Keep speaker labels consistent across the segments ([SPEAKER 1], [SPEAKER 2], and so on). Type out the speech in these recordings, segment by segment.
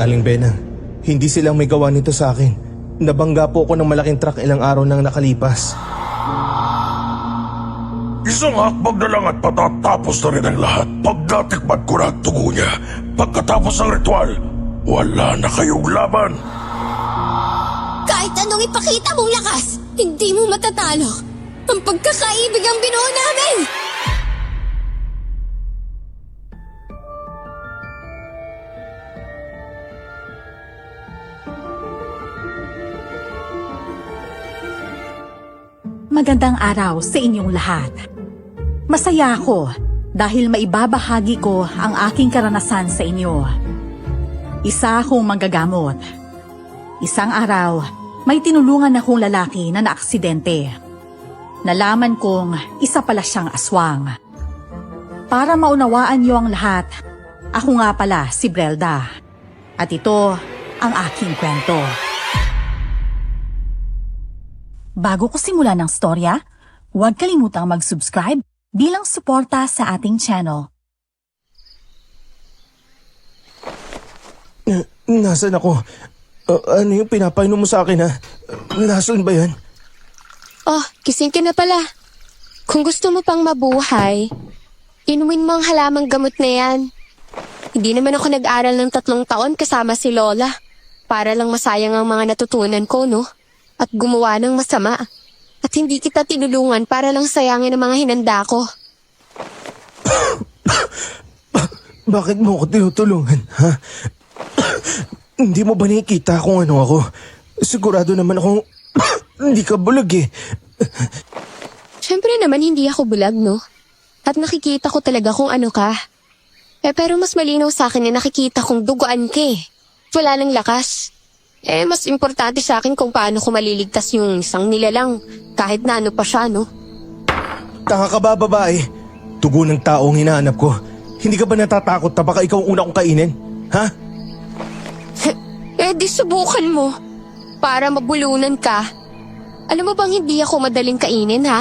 [SPEAKER 1] Aling Benang, hindi silang may gawa nito sa akin. Nabangga po ako ng malaking truck ilang araw nang nakalipas.
[SPEAKER 2] Isang hakbang na lang at patatapos na rin ang lahat. Pag natikman ko na ang tugo niya, pagkatapos ng ritual, wala na kayong laban.
[SPEAKER 3] Kahit anong ipakita mong lakas, hindi mo matatalo. Ang pagkakaibig ang binuo namin!
[SPEAKER 4] Magandang araw sa inyong lahat. Masaya ako dahil maibabahagi ko ang aking karanasan sa inyo. Isa akong manggagamot. Isang araw, may tinulungan akong lalaki na naaksidente. Nalaman kong isa pala siyang aswang. Para maunawaan niyo ang lahat, ako nga pala si Brelda. At ito ang aking kwento. Bago ko simulan ng storya, huwag kalimutang mag-subscribe bilang suporta sa ating channel.
[SPEAKER 1] Nasaan ako? Ano yung pinapainom mo sa akin, ha? Nasaan ba yan?
[SPEAKER 3] Oh, gising ka na pala. Kung gusto mo pang mabuhay, inumin mo ang halamang gamot na yan. Hindi naman ako nag-aral ng 3 taon kasama si Lola. Para lang masayang ang mga natutunan ko, no? At gumawa ng masama. At hindi kita tinulungan para lang sayangin ang mga hinanda ko.
[SPEAKER 1] Bakit mo ako tinutulungan, ha? Hindi mo ba nakikita kung ano ako? Sigurado naman akong hindi ka bulag eh.
[SPEAKER 3] Siyempre naman hindi ako bulag, no? At nakikita ko talaga kung ano ka. Pero mas malinaw sa akin na nakikita kong duguan ka eh. Wala nang lakas. Mas importante sa akin kung paano ko maliligtas yung isang nilalang kahit na ano pa siya, no?
[SPEAKER 1] Tanga ka ba, babae? Tugo ng taong hinahanap ko. Hindi ka ba natatakot na baka ikaw ang una kong kainin? Ha?
[SPEAKER 3] Di subukan mo. Para mabulunan ka. Alam mo bang hindi ako madaling kainin, ha?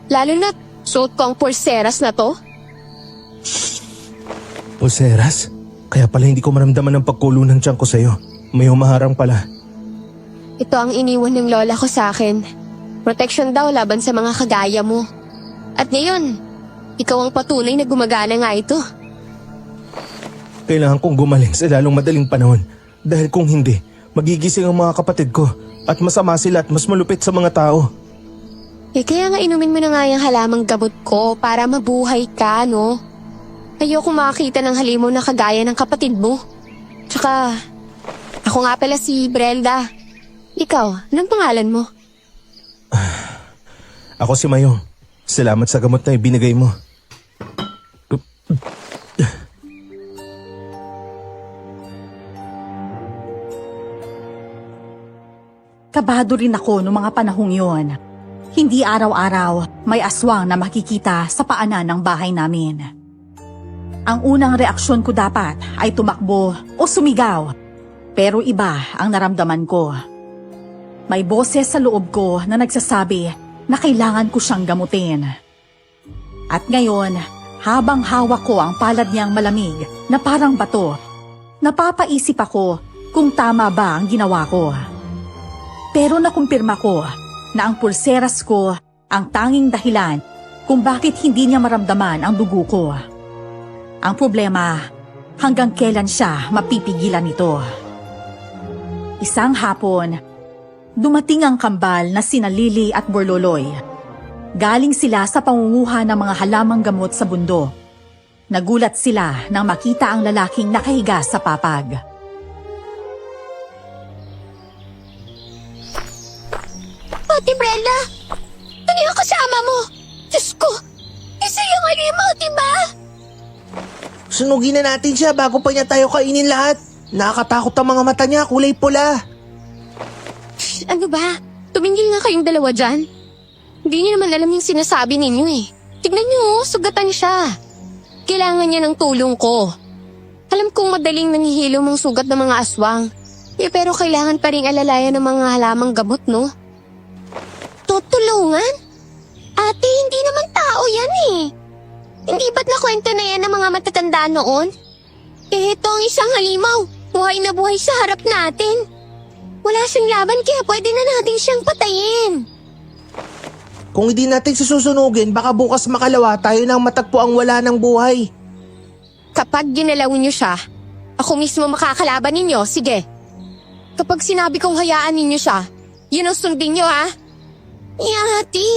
[SPEAKER 3] Lalo na suot ko ang pulseras na to.
[SPEAKER 1] Pulseras? Kaya pala hindi ko maramdaman ng pagkulo ng tiyan ko sa'yo. May humaharang pala.
[SPEAKER 3] Ito ang iniwan ng lola ko sa akin. Protection daw laban sa mga kagaya mo. At ngayon, ikaw ang patunay na gumagana nga ito.
[SPEAKER 1] Kailangan kong gumaling sa lalong madaling panahon. Dahil kung hindi, magigising ang mga kapatid ko. At masama sila at mas malupit sa mga tao.
[SPEAKER 3] Kaya nga inumin mo na nga yung halamang gamot ko para mabuhay ka, no? Ayoko makakita ng halimaw na kagaya ng kapatid mo. Tsaka, ako nga pala si Brelda. Ikaw, anong pangalan mo?
[SPEAKER 1] Ako si Mayong. Salamat sa gamot na ibinigay mo.
[SPEAKER 4] Kabado rin ako noong mga panahong yon. Hindi araw-araw may aswang na makikita sa paanan ng bahay namin. Ang unang reaksyon ko dapat ay tumakbo o sumigaw. Pero iba ang naramdaman ko. May boses sa loob ko na nagsasabi na kailangan ko siyang gamutin. At ngayon, habang hawak ko ang palad niyang malamig na parang bato, napapaisip ako kung tama ba ang ginawa ko. Pero nakumpirma ko na ang pulseras ko ang tanging dahilan kung bakit hindi niya maramdaman ang dugo ko. Ang problema, hanggang kailan siya mapipigilan nito. Isang hapon, dumating ang kambal na sina Lily at Borloloy. Galing sila sa pangunguha ng mga halamang gamot sa bundok. Nagulat sila nang makita ang lalaking nakahiga sa papag.
[SPEAKER 3] Ate Brella, ano yung kasama mo? Diyos ko, isa yung halimaw, diba?
[SPEAKER 1] Sunugin na natin siya bago pa niya tayo kainin lahat. Nakakatakot ang mga mata niya, kulay pula.
[SPEAKER 3] Ano ba? Tumingin nga kayong dalawa dyan. Hindi niyo naman alam yung sinasabi ninyo eh. Tignan niyo, sugatan siya. Kailangan niya ng tulong ko. Alam kong madaling nanghihilo mong sugat ng mga aswang. Pero kailangan pa rin alalayan ng mga halamang gamot, no? Tutulungan? Ate, hindi naman tao yan eh. Hindi ba't nakwento na yan ng mga matatanda noon? Ito ang isang halimaw. Buhay na buhay sa harap natin. Wala siyang laban kaya pwede na natin siyang patayin.
[SPEAKER 1] Kung hindi natin susunugin, baka bukas makalawa tayo nang matagpo ang wala ng buhay.
[SPEAKER 3] Kapag ginalaw niyo siya, ako mismo makakalaban ninyo, sige. Kapag sinabi kong hayaan ninyo siya, yun ang sundin niyo ha? Ate,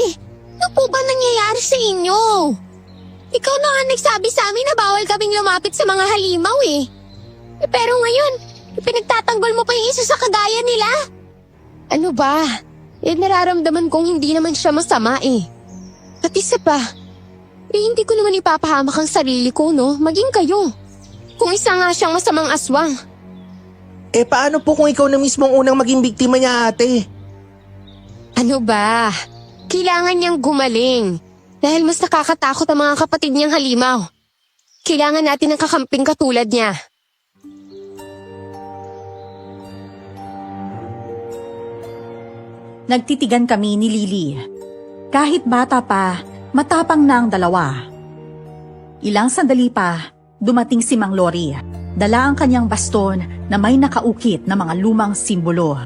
[SPEAKER 3] ano po ba nangyayari sa inyo? Ikaw na nga nagsabi sa amin na bawal kaming lumapit sa mga halimaw eh. Pero ngayon, pinagtatanggol mo pa yung isa sa kagaya nila. Ano ba? Nararamdaman kong hindi naman siya masama eh. At isa pa, hindi ko naman ipapahamak ang sarili ko, no? Maging kayo. Kung isa nga siyang masamang aswang.
[SPEAKER 1] Paano po kung ikaw na mismo ang unang maging biktima niya, ate?
[SPEAKER 3] Ano ba? Kailangan niyang gumaling. Dahil mas nakakatakot ang mga kapatid niyang halimaw. Kailangan natin ng kakamping katulad niya.
[SPEAKER 4] Nagtitigan kami ni Lily. Kahit bata pa, matapang na ang dalawa. Ilang sandali pa, dumating si Mang Lori. Dala ang kanyang baston na may nakaukit na mga lumang simbolo.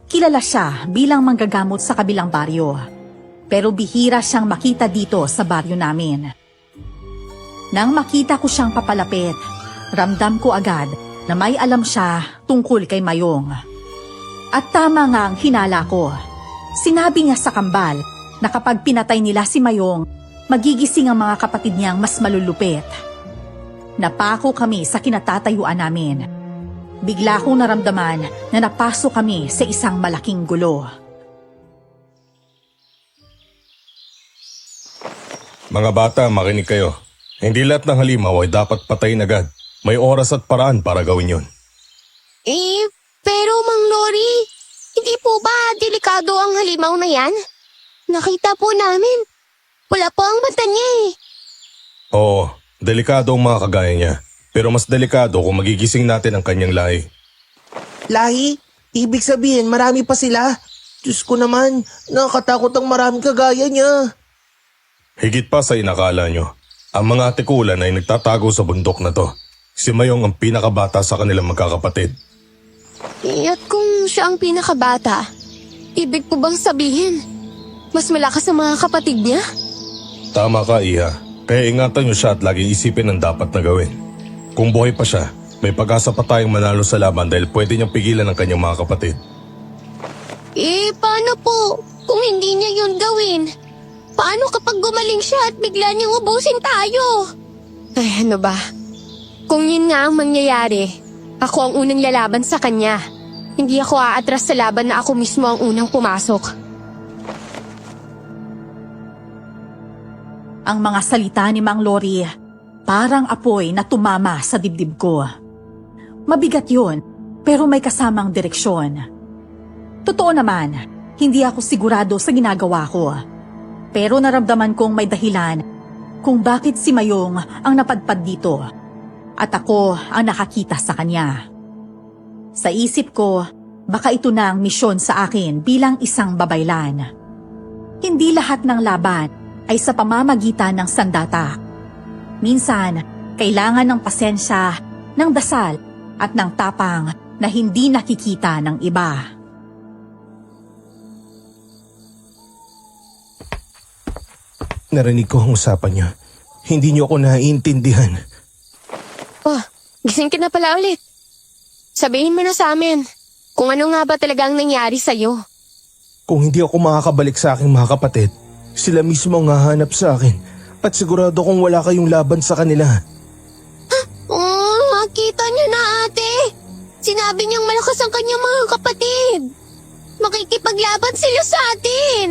[SPEAKER 4] Kilala siya bilang manggagamot sa kabilang baryo. Pero bihira siyang makita dito sa baryo namin. Nang makita ko siyang papalapit, ramdam ko agad na may alam siya tungkol kay Mayong. At tama nga ang hinala ko. Sinabi niya sa kambal na kapag pinatay nila si Mayong, magigising ang mga kapatid niyang mas malulupit. Napako kami sa kinatatayuan namin. Bigla kong naramdaman na napasok kami sa isang malaking gulo.
[SPEAKER 2] Mga bata, makinig kayo. Hindi lahat ng halimaw ay dapat patayin agad. May oras at paraan para gawin yun.
[SPEAKER 3] Pero Mang Lori, hindi po ba delikado ang halimaw na yan? Nakita po namin. Wala po ang mata niya eh.
[SPEAKER 2] Oo, delikado ang mga kagaya niya. Pero mas delikado kung magigising natin ang kanyang lahi.
[SPEAKER 1] Lahi? Ibig sabihin marami pa sila? Diyos ko naman, nakakatakot ang maraming kagaya niya.
[SPEAKER 2] Higit pa sa inakala nyo. Ang mga tikulan ay nagtatago sa bundok na to. Si Mayong ang pinakabata sa kanilang magkakapatid.
[SPEAKER 3] At kung siya ang pinakabata, ibig po bang sabihin, mas malakas ang mga kapatid niya?
[SPEAKER 2] Tama ka, Iha. Kaya ingatan nyo siya at laging isipin ang dapat na gawin. Kung buhay pa siya, may pag-asa pa tayong manalo sa laban dahil pwede niyang pigilan ang kanyang mga kapatid.
[SPEAKER 3] Paano po kung hindi niya yun gawin? Paano kapag gumaling siya at bigla niyang ubusin tayo? Ay, ano ba? Kung yun nga ang mangyayari, ako ang unang lalaban sa kanya. Hindi ako aatras sa laban na ako mismo ang unang pumasok.
[SPEAKER 4] Ang mga salita ni Mang Lori, parang apoy na tumama sa dibdib ko. Mabigat yun, pero may kasamang direksyon. Totoo naman, hindi ako sigurado sa ginagawa ko. Pero naramdaman kong may dahilan kung bakit si Mayong ang napadpad dito. At ako ang nakakita sa kanya. Sa isip ko, baka ito na ang misyon sa akin bilang isang babaylan. Hindi lahat ng laban ay sa pamamagitan ng sandata. Minsan, kailangan ng pasensya, ng dasal, at ng tapang na hindi nakikita ng iba.
[SPEAKER 1] Narinig ko ang usapan niyo. Hindi niyo ako naiintindihan.
[SPEAKER 3] Oh, gising ka na pala ulit. Sabihin mo na sa amin, kung ano nga ba talagang nangyari sa'yo.
[SPEAKER 1] Kung hindi ako makakabalik sa aking mga kapatid, sila mismo ang hahanap sa akin at sigurado kong wala kayong laban sa kanila.
[SPEAKER 3] Makita niyo na ate. Sinabi niyang malakas ang kanyang mga kapatid. Makikipaglaban sila sa atin.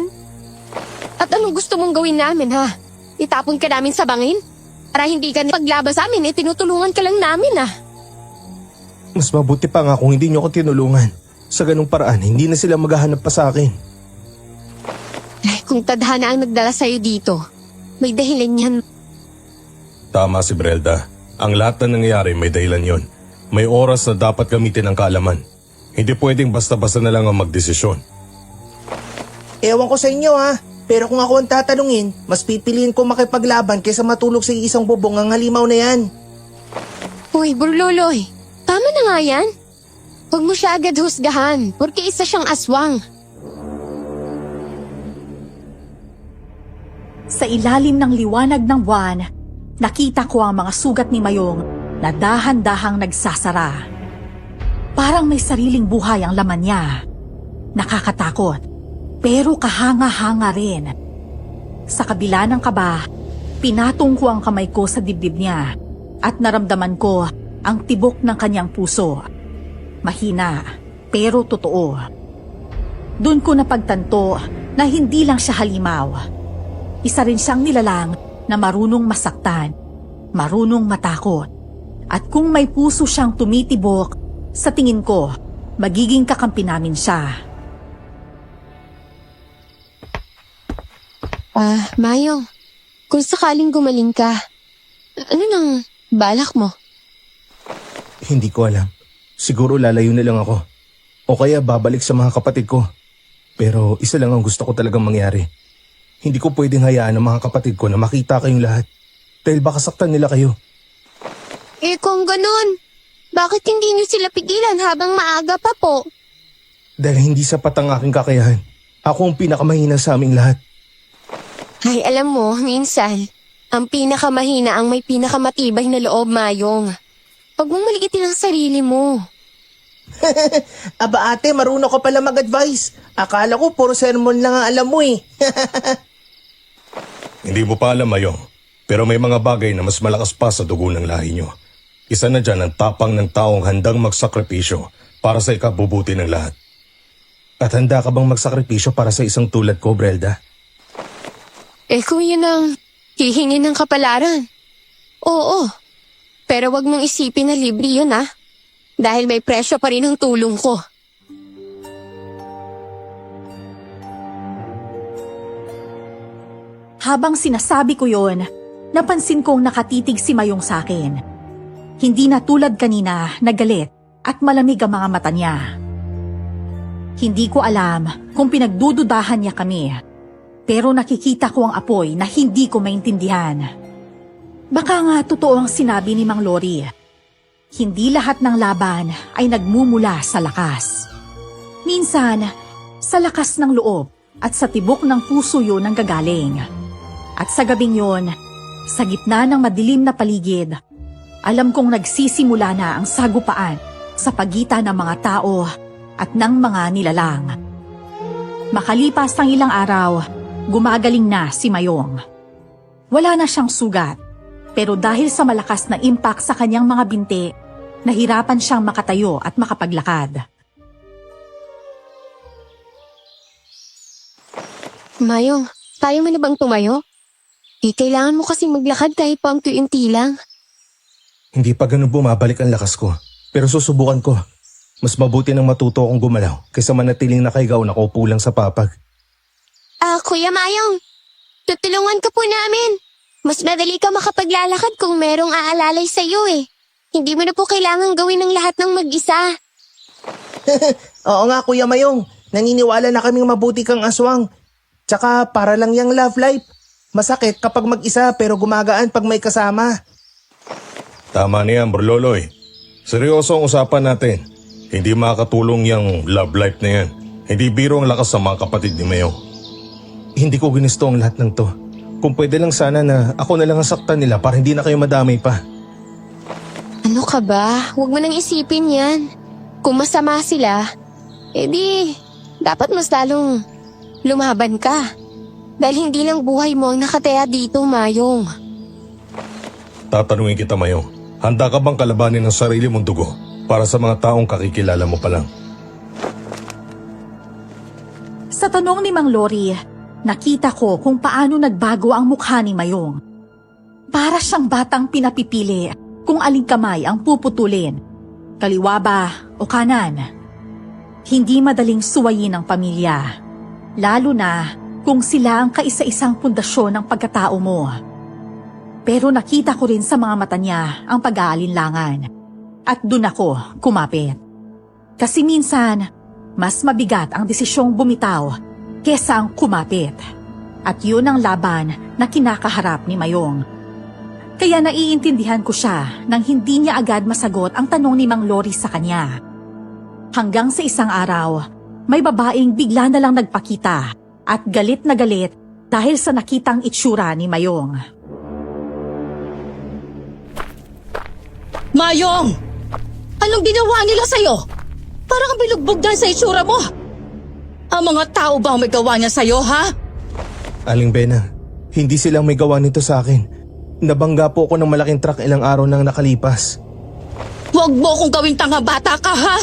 [SPEAKER 3] At anong gusto mong gawin namin ha? Itapon ka namin sa bangin? Para hindi ka paglaban sa amin, tinutulungan ka lang namin
[SPEAKER 1] Mas mabuti pa nga kung hindi niyo ako tinulungan. Sa ganung paraan, hindi na sila maghahanap pa sa akin.
[SPEAKER 3] Kung tadhana ang nagdala sa'yo dito, may dahilan yan.
[SPEAKER 2] Tama si Brelda. Ang lahat na nangyayari may dahilan yon. May oras na dapat gamitin ang kaalaman. Hindi pwedeng basta-basta na lang ang magdesisyon.
[SPEAKER 1] Ewan ko sa inyo ha, pero kung ako ang tatanungin, mas pipiliin ko makipaglaban kaysa matulog sa isang bubong ang halimaw na yan.
[SPEAKER 3] Uy, Burloloy, Tama na nga yan. Huwag mo siya agad husgahan, porque isa siyang aswang.
[SPEAKER 4] Sa ilalim ng liwanag ng buwan, nakita ko ang mga sugat ni Mayong na dahan-dahang nagsasara. Parang may sariling buhay ang laman niya. Nakakatakot, pero kahanga-hanga rin. Sa kabila ng kaba, pinatong ko ang kamay ko sa dibdib niya at naramdaman ko ang tibok ng kanyang puso. Mahina, pero totoo. Doon ko napagtanto na hindi lang siya halimaw. Isa rin siyang nilalang na marunong masaktan, marunong matakot. At kung may puso siyang tumitibok, sa tingin ko, magiging kakampi namin siya.
[SPEAKER 3] Mayong, kung sakaling gumaling ka, ano nang balak mo?
[SPEAKER 1] Hindi ko alam. Siguro lalayo na lang ako. O kaya babalik sa mga kapatid ko. Pero isa lang ang gusto ko talagang mangyari. Hindi ko pwedeng hayaan ang mga kapatid ko na makita kayong lahat. Dahil baka saktan nila kayo.
[SPEAKER 3] Kung ganun, bakit hindi niyo sila pigilan habang maaga pa po?
[SPEAKER 1] Dahil hindi sapat ang aking kakayahan. Ako ang pinakamahina sa aming lahat.
[SPEAKER 3] Ay, alam mo, minsan, ang pinakamahina ang may pinakamatibay na loob, Mayong. Huwag mong maliitin ang sarili mo.
[SPEAKER 1] Aba ate, marunong ka pala mag-advise. Akala ko puro sermon lang ang alam mo eh.
[SPEAKER 2] Hindi mo pa alam, Mayong. Pero may mga bagay na mas malakas pa sa dugo ng lahi nyo. Isa na dyan ang tapang ng taong handang magsakripisyo para sa ikabubuti ng lahat.
[SPEAKER 1] At handa ka bang magsakripisyo para sa isang tulad ko, Brelda?
[SPEAKER 3] Kung yun ang hihingi ng kapalaran. Oo. Pero wag mong isipin na libre yun dahil may presyo pa rin ang tulong ko.
[SPEAKER 4] Habang sinasabi ko yon, napansin kong nakatitig si Mayong sa akin. Hindi na tulad kanina na galit at malamig ang mga mata niya. Hindi ko alam kung pinagdududahan niya kami, pero nakikita ko ang apoy na hindi ko maintindihan. Baka nga totoo ang sinabi ni Mang Lori. Hindi lahat ng laban ay nagmumula sa lakas. Minsan, sa lakas ng loob at sa tibok ng puso yun ang gagaling. At sa gabing yun, sa gitna ng madilim na paligid, alam kong nagsisimula na ang sagupaan sa pagitan ng mga tao at ng mga nilalang. Makalipas ng ilang araw, gumagaling na si Mayong. Wala na siyang sugat, pero dahil sa malakas na impact sa kanyang mga binti, nahirapan siyang makatayo at makapaglakad.
[SPEAKER 3] Mayong, tayo mo na bang tumayo? Kailangan mo kasing maglakad kahit pa ang tuwinti lang.
[SPEAKER 1] Hindi pa ganun bumabalik ang lakas ko. Pero susubukan ko. Mas mabuti nang matuto akong gumalaw kaysa manatiling nakaigaw na kaupo lang sa papag.
[SPEAKER 3] Kuya Mayong, tutulungan ka po namin. Mas madali ka makapaglalakad kung merong aalalay sa iyo eh. Hindi mo na po kailangan gawin ng lahat ng mag-isa.
[SPEAKER 1] Oo nga Kuya Mayong, naniniwala na kaming mabuti kang aswang. Tsaka para lang yung love life. Masakit kapag mag-isa pero gumagaan pag may kasama.
[SPEAKER 2] Tama niyan, Borloloy. Seryoso ang usapan natin. Hindi makakatulong yung love life na yan. Hindi biro ang lakas sa mga kapatid ni Mayong.
[SPEAKER 1] Hindi ko ginusto ang lahat ng to. Kung pwede lang sana na ako na lang ang saktan nila para hindi na kayo madamay pa.
[SPEAKER 3] Ano ka ba? Huwag mo nang isipin yan. Kung masama sila, dapat mas lalong lumaban ka. Dahil hindi lang buhay mo ang nakataya dito, Mayong.
[SPEAKER 2] Tatanungin kita, Mayong. Handa ka bang kalabanin ang sarili mong dugo para sa mga taong kakikilala mo pa lang?
[SPEAKER 4] Sa tanong ni Mang Lori, nakita ko kung paano nagbago ang mukha ni Mayong. Para siyang batang pinapipili kung aling kamay ang puputulin, kaliwa ba o kanan. Hindi madaling suwayin ang pamilya, lalo na kung sila ang kaisa-isang pundasyon ng pagkatao mo. Pero nakita ko rin sa mga mata niya ang pag-aalinlangan. At dun ako kumapit. Kasi minsan, mas mabigat ang desisyong bumitaw kesa ang kumapit. At yun ang laban na kinakaharap ni Mayong. Kaya naiintindihan ko siya nang hindi niya agad masagot ang tanong ni Mang Lori sa kanya. Hanggang sa isang araw, may babaeng bigla na lang nagpakita at galit na galit dahil sa nakitang itsura ni Mayong.
[SPEAKER 5] Mayong! Anong ginawa nila sa'yo? Parang ang bilugbog dahil sa itsura mo. Ang mga tao ba ang may gawa niya sa'yo, ha?
[SPEAKER 1] Aling Benang, hindi silang may gawa nito sa akin. Nabangga po ako ng malaking truck ilang araw nang nakalipas.
[SPEAKER 5] Huwag mo kong gawing tanga bata ka, ha?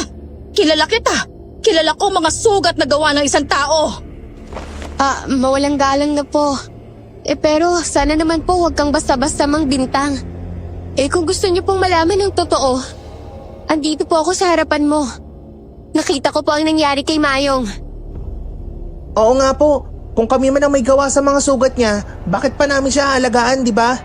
[SPEAKER 5] Kilala kita. Kilala ko mga sugat na gawa ng isang tao.
[SPEAKER 3] Mawalang galang na po. Pero sana naman po huwag kang basta-basta mang bintang. Kung gusto niyo pong malaman ng totoo, andito po ako sa harapan mo. Nakita ko po ang nangyari kay Mayong.
[SPEAKER 6] Oo nga po, kung kami man ang may gawa sa mga sugat niya, bakit pa namin siya aalagaan, di ba?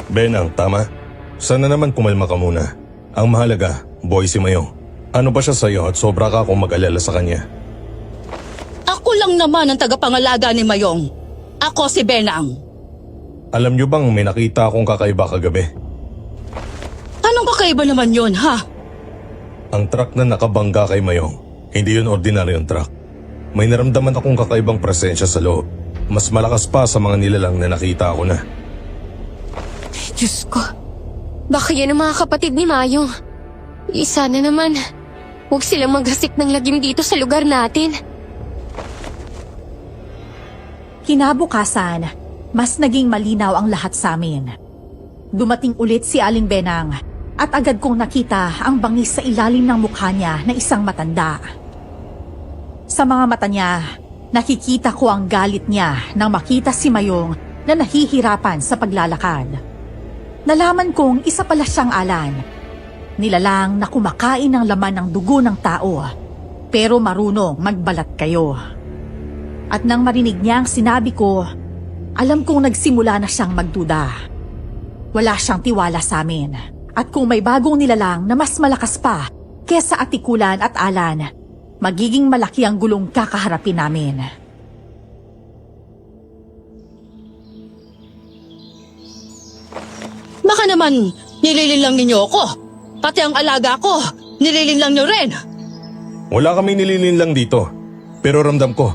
[SPEAKER 2] Benang, tama. Sana naman kumalma ka muna. Ang mahalaga, boy si Mayong. Ano ba siya sa'yo at sobra ka kung mag-alala sa kanya?
[SPEAKER 5] Ako lang naman ang tagapangalaga ni Mayong. Ako si Benang.
[SPEAKER 2] Alam niyo bang may nakita akong kakaiba kagabi?
[SPEAKER 5] Anong kakaiba naman yun, ha?
[SPEAKER 2] Ang truck na nakabangga kay Mayong, hindi yun ordinaryong truck. May naramdaman akong kakaibang presensya sa loob. Mas malakas pa sa mga nilalang na nakita ko na.
[SPEAKER 3] Diyos ko, baka yan ang mga kapatid ni Mayong. Sana naman, huwag silang maghasik ng lagim dito sa lugar natin.
[SPEAKER 4] Kinabukasan, mas naging malinaw ang lahat sa amin. Dumating ulit si Aling Benang at agad kong nakita ang bangis sa ilalim ng mukha niya na isang matanda. Sa mga mata niya, nakikita ko ang galit niya nang makita si Mayong na nahihirapan sa paglalakad. Nalaman kong isa pala siyang alan. Nilalang na kumakain ng laman ng dugo ng tao, pero marunong magbalat kayo. At nang marinig niya ang sinabi ko, alam kong nagsimula na siyang magduda. Wala siyang tiwala sa amin. At kung may bagong nilalang na mas malakas pa kesa Atikulan at Alan, magiging malaki ang gulong kakaharapin namin.
[SPEAKER 5] Baka naman nililinlang ninyo ako. Pati ang alaga ko, nililinlang nyo rin.
[SPEAKER 2] Wala kami nililinlang dito. Pero ramdam ko,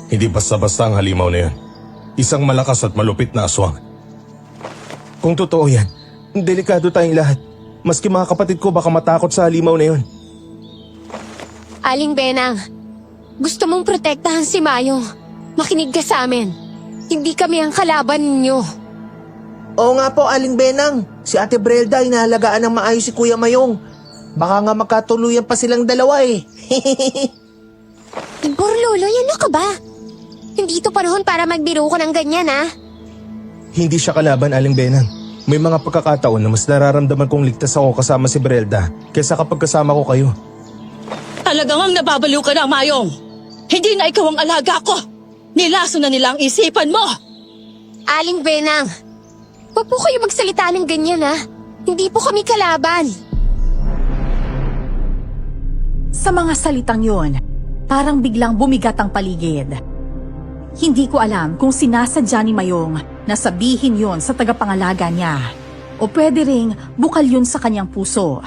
[SPEAKER 2] hindi basta-basta ang halimaw na yan. Isang malakas at malupit na aswang.
[SPEAKER 1] Kung totoo yan, delikado tayong lahat. Maski mga kapatid ko baka matakot sa halimaw na yun.
[SPEAKER 3] Aling Benang, gusto mong protektahan si Mayong. Makinig ka sa amin. Hindi kami ang kalaban ninyo.
[SPEAKER 6] Oo nga po, Aling Benang. Si Ate Brelda inaalagaan ng maayos si Kuya Mayong. Baka nga magkatuluyan pa silang dalawa eh.
[SPEAKER 3] Lolo, ano ka ba? Hindi ito panahon para magbiro ko ng ganyan, ha?
[SPEAKER 1] Hindi siya kalaban, Aling Benang. May mga pagkakataon na mas nararamdaman kong ligtas ako kasama si Brelda kaysa kapag kasama ko kayo.
[SPEAKER 5] Talagang ang nababaliw ka na, Mayong. Hindi na ikaw ang alaga ko. Nilaso na nila ang isipan mo.
[SPEAKER 3] Aling Benang, huwag po kayo magsalita ng ganyan, ha? Hindi po kami kalaban.
[SPEAKER 4] Sa mga salitang yon, parang biglang bumigat ang paligid. Hindi ko alam kung sinasadya ni Mayong na sabihin yon sa tagapangalaga niya o pwede ring bukal yun sa kanyang puso.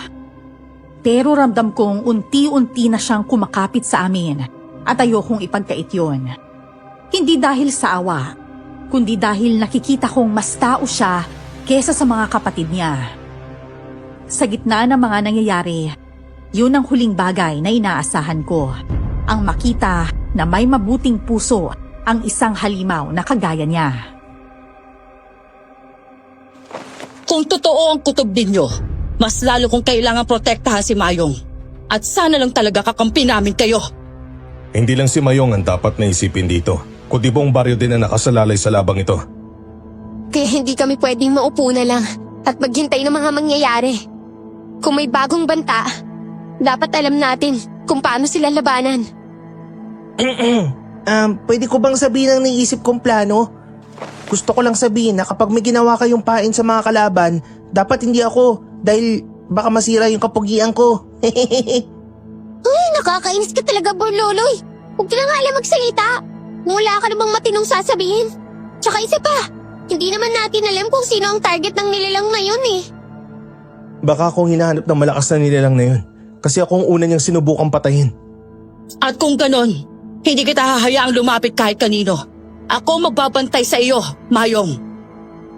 [SPEAKER 4] Pero ramdam kong unti-unti na siyang kumakapit sa amin at ayokong ipagkait yun. Hindi dahil sa awa, kundi dahil nakikita kong mas tao siya kesa sa mga kapatid niya. Sa gitna ng mga nangyayari, yun ang huling bagay na inaasahan ko. Ang makita na may mabuting puso ang isang halimaw na kagaya niya.
[SPEAKER 5] Kung totoo ang kutob ninyo, mas lalo kong kailangan protektahan si Mayong. At sana lang talaga kakampi namin kayo.
[SPEAKER 2] Hindi lang si Mayong ang dapat na isipin dito, kundi buong baryo din na nakasalalay sa labang ito.
[SPEAKER 3] Kaya hindi kami pwedeng maupo na lang at maghintay ng mga mangyayari. Kung may bagong banta, dapat alam natin kung paano sila labanan.
[SPEAKER 6] Pwede ko bang sabihin ang naisip kong plano? Gusto ko lang sabihin na kapag may ginawa kayong pain sa mga kalaban, dapat hindi ako dahil baka masira yung kapugian ko.
[SPEAKER 3] Ay, nakakainis ka talaga, Borloloy. Huwag ka na nga alam magsalita. Wala ka namang matinong sasabihin. Tsaka isa pa, Hindi naman natin alam kung sino ang target ng nilalang na yun eh.
[SPEAKER 1] Baka akong hinahanap ng malakas na nilalang na yun. Kasi ako ang una niyang sinubukang patayin.
[SPEAKER 5] At kung ganon, hindi kita hahayaang lumapit kahit kanino. Ako magbabantay sa iyo, Mayong.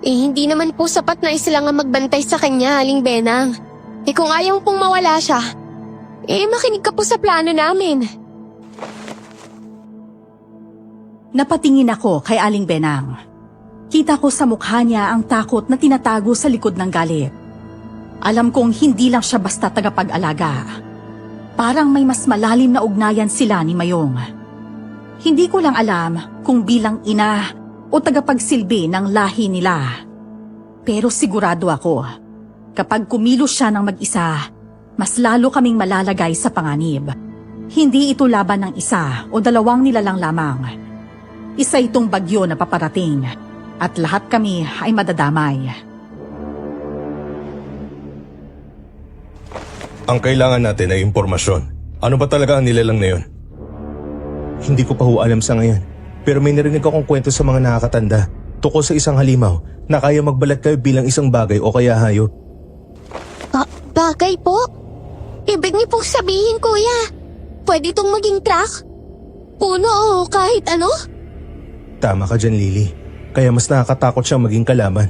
[SPEAKER 3] Eh hindi naman po sapat na isa lang ang magbantay sa kanya, Aling Benang. Eh kung ayaw pong mawala siya, makinig ka po sa plano namin.
[SPEAKER 4] Napatingin ako kay Aling Benang. Kita ko sa mukha niya ang takot na tinatago sa likod ng galit. Alam kong hindi lang siya basta tagapag-alaga. Parang may mas malalim na ugnayan sila ni Mayong. Hindi ko lang alam kung bilang ina o tagapagsilbi ng lahi nila. Pero sigurado ako, kapag kumilos siya ng mag-isa, mas lalo kaming malalagay sa panganib. Hindi ito laban ng isa o dalawang nilalang lamang. Isa itong bagyo na paparating at lahat kami ay madadamay.
[SPEAKER 2] Ang kailangan natin ay impormasyon. Ano ba talaga ang nilalang na yun?
[SPEAKER 1] Hindi ko pa ho alam sa ngayon. Pero may narinig akong kwento sa mga nakakatanda tungkol sa isang halimaw na kaya magbalat kayo bilang isang bagay o kaya hayop.
[SPEAKER 3] Bagay po? Ibig niyo pong sabihin, kuya, pwede itong maging truck? Puno o kahit ano?
[SPEAKER 1] Tama ka dyan, Lily. Kaya mas nakakatakot siyang maging kalaban.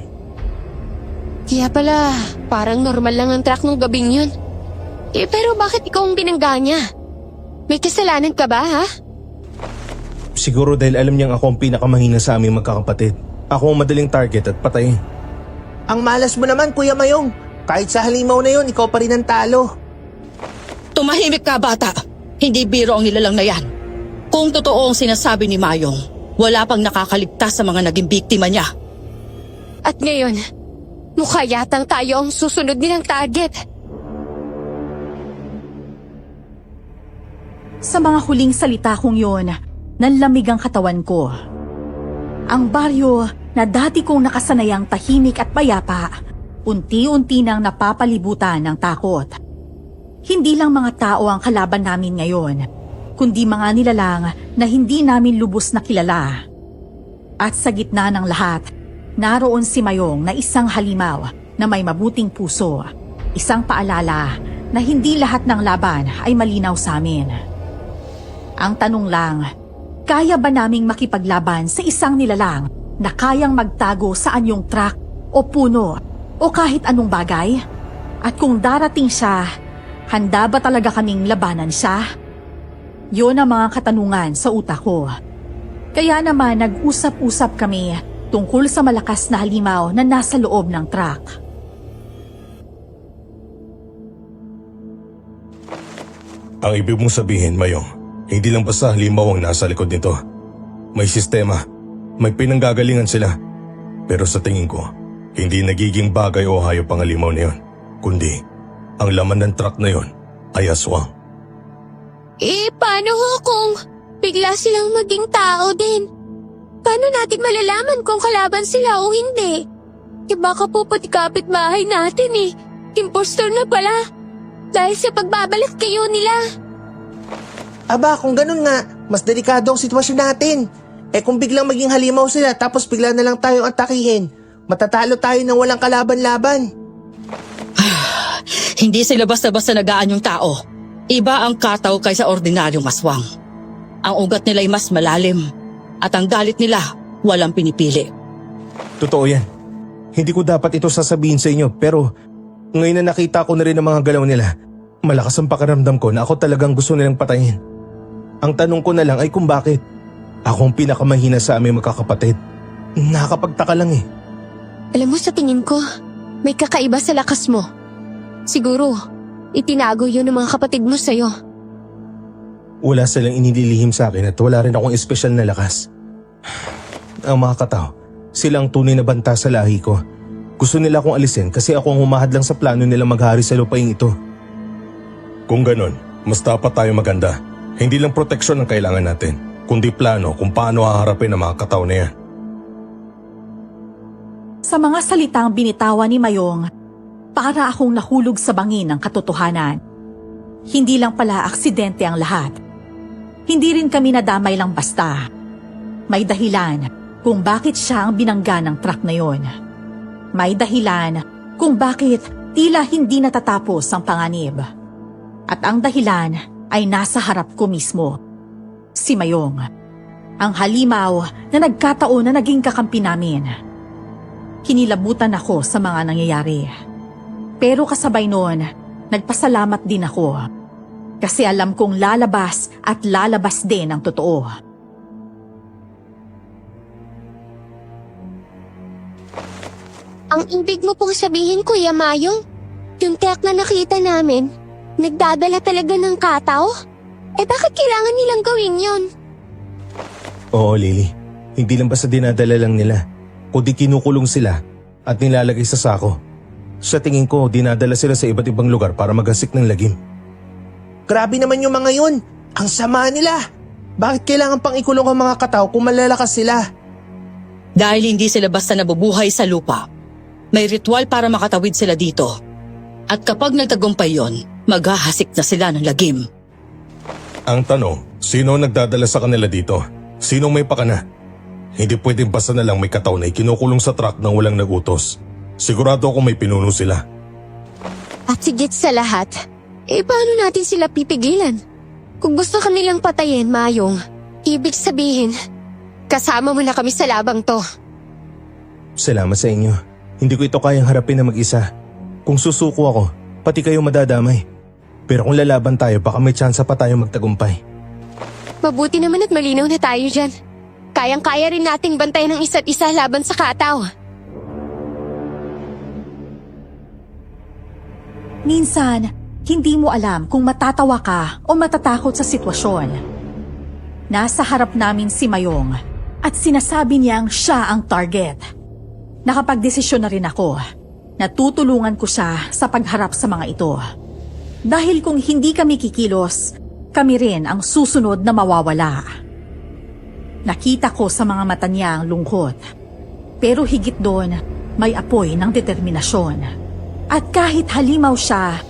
[SPEAKER 3] Kaya pala, parang normal lang ang truck ng gabing yun. Pero bakit ikaw ang binangga niya? May kasalanan ka ba, ha?
[SPEAKER 1] Siguro dahil alam niyang ako ang pinakamahina sa aming magkakapatid. Ako ang madaling target at patayin.
[SPEAKER 6] Ang malas mo naman, Kuya Mayong. Kahit sa halimaw na yun, ikaw pa rin ang talo.
[SPEAKER 5] Tumahimik ka, bata. Hindi biro ang nilalang na yan. Kung totoo ang sinasabi ni Mayong, wala pang nakakaligtas sa mga naging biktima niya.
[SPEAKER 3] At ngayon, mukha yatang tayo ang susunod nilang target.
[SPEAKER 4] Sa mga huling salita kong yon, nanlamig ang katawan ko. Ang baryo na dati kong nakasanayang tahimik at payapa, unti-unti nang napapalibutan ng takot. Hindi lang mga tao ang kalaban namin ngayon, kundi mga nilalang na hindi namin lubos na kilala. At sa gitna ng lahat, naroon si Mayong na isang halimaw na may mabuting puso, isang paalala na hindi lahat ng laban ay malinaw sa amin. Ang tanong lang, kaya ba naming makipaglaban sa isang nilalang na kayang magtago sa anyong truck o puno o kahit anong bagay? At kung darating siya, handa ba talaga kaming labanan siya? Yun ang mga katanungan sa utak ko. Kaya naman nag-usap-usap kami tungkol sa malakas na halimaw na nasa loob ng truck.
[SPEAKER 2] Ang ibig mong sabihin, Mayong, hindi lang basta halimaw ang nasa likod nito. May sistema, may pinanggagalingan sila. Pero sa tingin ko, hindi nagiging bagay o hayop ang halimaw na yun, kundi ang laman ng truck na yun ay aswang.
[SPEAKER 3] Paano ho kung bigla silang maging tao din? Paano natin malalaman kung kalaban sila o hindi? Baka po pati kapitbahay natin impostor na pala. Dahil sa pagbabalik kayo nila.
[SPEAKER 6] Aba, kung ganun nga, mas delikado ang sitwasyon natin. Kung biglang maging halimaw sila tapos bigla na lang tayong atakihin, matatalo tayo ng walang kalaban-laban.
[SPEAKER 5] Hindi sila basta-basta nagaan yung tao. Iba ang kataw kaysa ordinaryong aswang. Ang ugat nila ay mas malalim at ang galit nila walang pinipili.
[SPEAKER 1] Totoo yan. Hindi ko dapat ito sasabihin sa inyo pero ngayon na nakita ko na rin ang mga galaw nila, malakas ang pakiramdam ko na ako talagang gusto nilang patayin. Ang tanong ko na lang ay kung bakit. Ako ang pinakamahina sa aming magkakapatid. Nakakapagtaka lang
[SPEAKER 3] Alam mo sa tingin ko, may kakaiba sa lakas mo. Siguro, itinago yun ng mga kapatid mo sa'yo.
[SPEAKER 1] Wala silang inililihim sa akin at wala rin akong espesyal na lakas. Ang mga katao, silang tunay na banta sa lahi ko. Gusto nila akong alisin kasi ako ang humahadlang sa plano nila maghari sa lupaing ito.
[SPEAKER 2] Kung ganun, mas dapat tayo maganda. Hindi lang proteksyon ang kailangan natin, kundi plano kung paano haharapin ang mga katao na yan.
[SPEAKER 4] Sa mga salitang binitawan ni Mayong, para akong nahulog sa bangin ng katotohanan. Hindi lang pala aksidente ang lahat. Hindi rin kami nadamay lang basta. May dahilan kung bakit siya ang binangga ng truck na yon. May dahilan kung bakit tila hindi natatapos ang panganib. At ang dahilan ay nasa harap ko mismo. Si Mayong. Ang halimaw na nagkataon na naging kakampi namin. Kinilabutan ako sa mga nangyayari. Pero kasabay noon, nagpasalamat din ako. Kasi alam kong lalabas at lalabas din ang totoo.
[SPEAKER 3] Ang ibig mo pong sabihin, Kuya Mayong, yung tech na nakita namin, nagdadala talaga ng kataw? Eh bakit kailangan nilang gawin yun?
[SPEAKER 1] Oo, Lily. Hindi lang basta dinadala lang nila, kundi kinukulong sila at nilalagay sa sako. Sa tingin ko, dinadala sila sa iba't ibang lugar para maghasik ng lagim.
[SPEAKER 6] Grabe naman yung mga yun. Ang sama nila. Bakit kailangan pang ikulong ang mga kataw kung malalakas sila?
[SPEAKER 5] Dahil hindi sila basta nabubuhay sa lupa. May ritual para makatawid sila dito. At kapag nagtagumpay yon, maghahasik na sila ng lagim.
[SPEAKER 2] Ang tanong, sino ang nagdadala sa kanila dito? Sinong may pakana? Hindi pwedeng basta na lang may kataw na ikinukulong sa truck nang walang nagutos. Sigurado ako may pinuno sila.
[SPEAKER 3] At sigit sa lahat, paano natin sila pipigilan? Kung gusto kanilang patayin, Mayong, ibig sabihin, kasama mo na kami sa labang to.
[SPEAKER 1] Salamat sa inyo. Hindi ko ito kayang harapin na mag-isa. Kung susuko ako, pati kayo madadamay. Pero kung lalaban tayo, baka may tsansa pa tayo magtagumpay.
[SPEAKER 3] Mabuti naman at malinaw na tayo dyan. Kayang-kaya rin nating bantayan ng isa't isa laban sa kataw.
[SPEAKER 4] Minsan, hindi mo alam kung matatawa ka o matatakot sa sitwasyon. Nasa harap namin si Mayong at sinasabi niyang siya ang target. Nakapagdesisyon na rin ako na tutulungan ko siya sa pagharap sa mga ito. Dahil kung hindi kami kikilos, kami rin ang susunod na mawawala. Nakita ko sa mga mata niya ang lungkot. Pero higit doon, may apoy ng determinasyon. At kahit halimaw siya,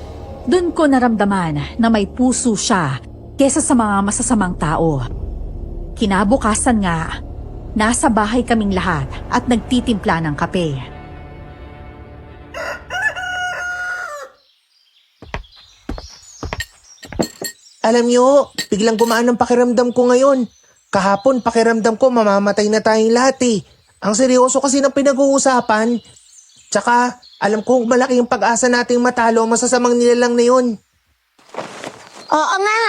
[SPEAKER 4] doon ko naramdaman na may puso siya kesa sa mga masasamang tao. Kinabukasan nga, nasa bahay kaming lahat at nagtitimpla ng kape.
[SPEAKER 6] Alam niyo, biglang gumaan ang pakiramdam ko ngayon. Kahapon, pakiramdam ko mamamatay na tayong lahat eh. Ang seryoso kasi ng pinag-uusapan. Tsaka, alam kong malaki yung pag-asa nating matalo ang masasamang nilalang na yun.
[SPEAKER 3] Oo nga,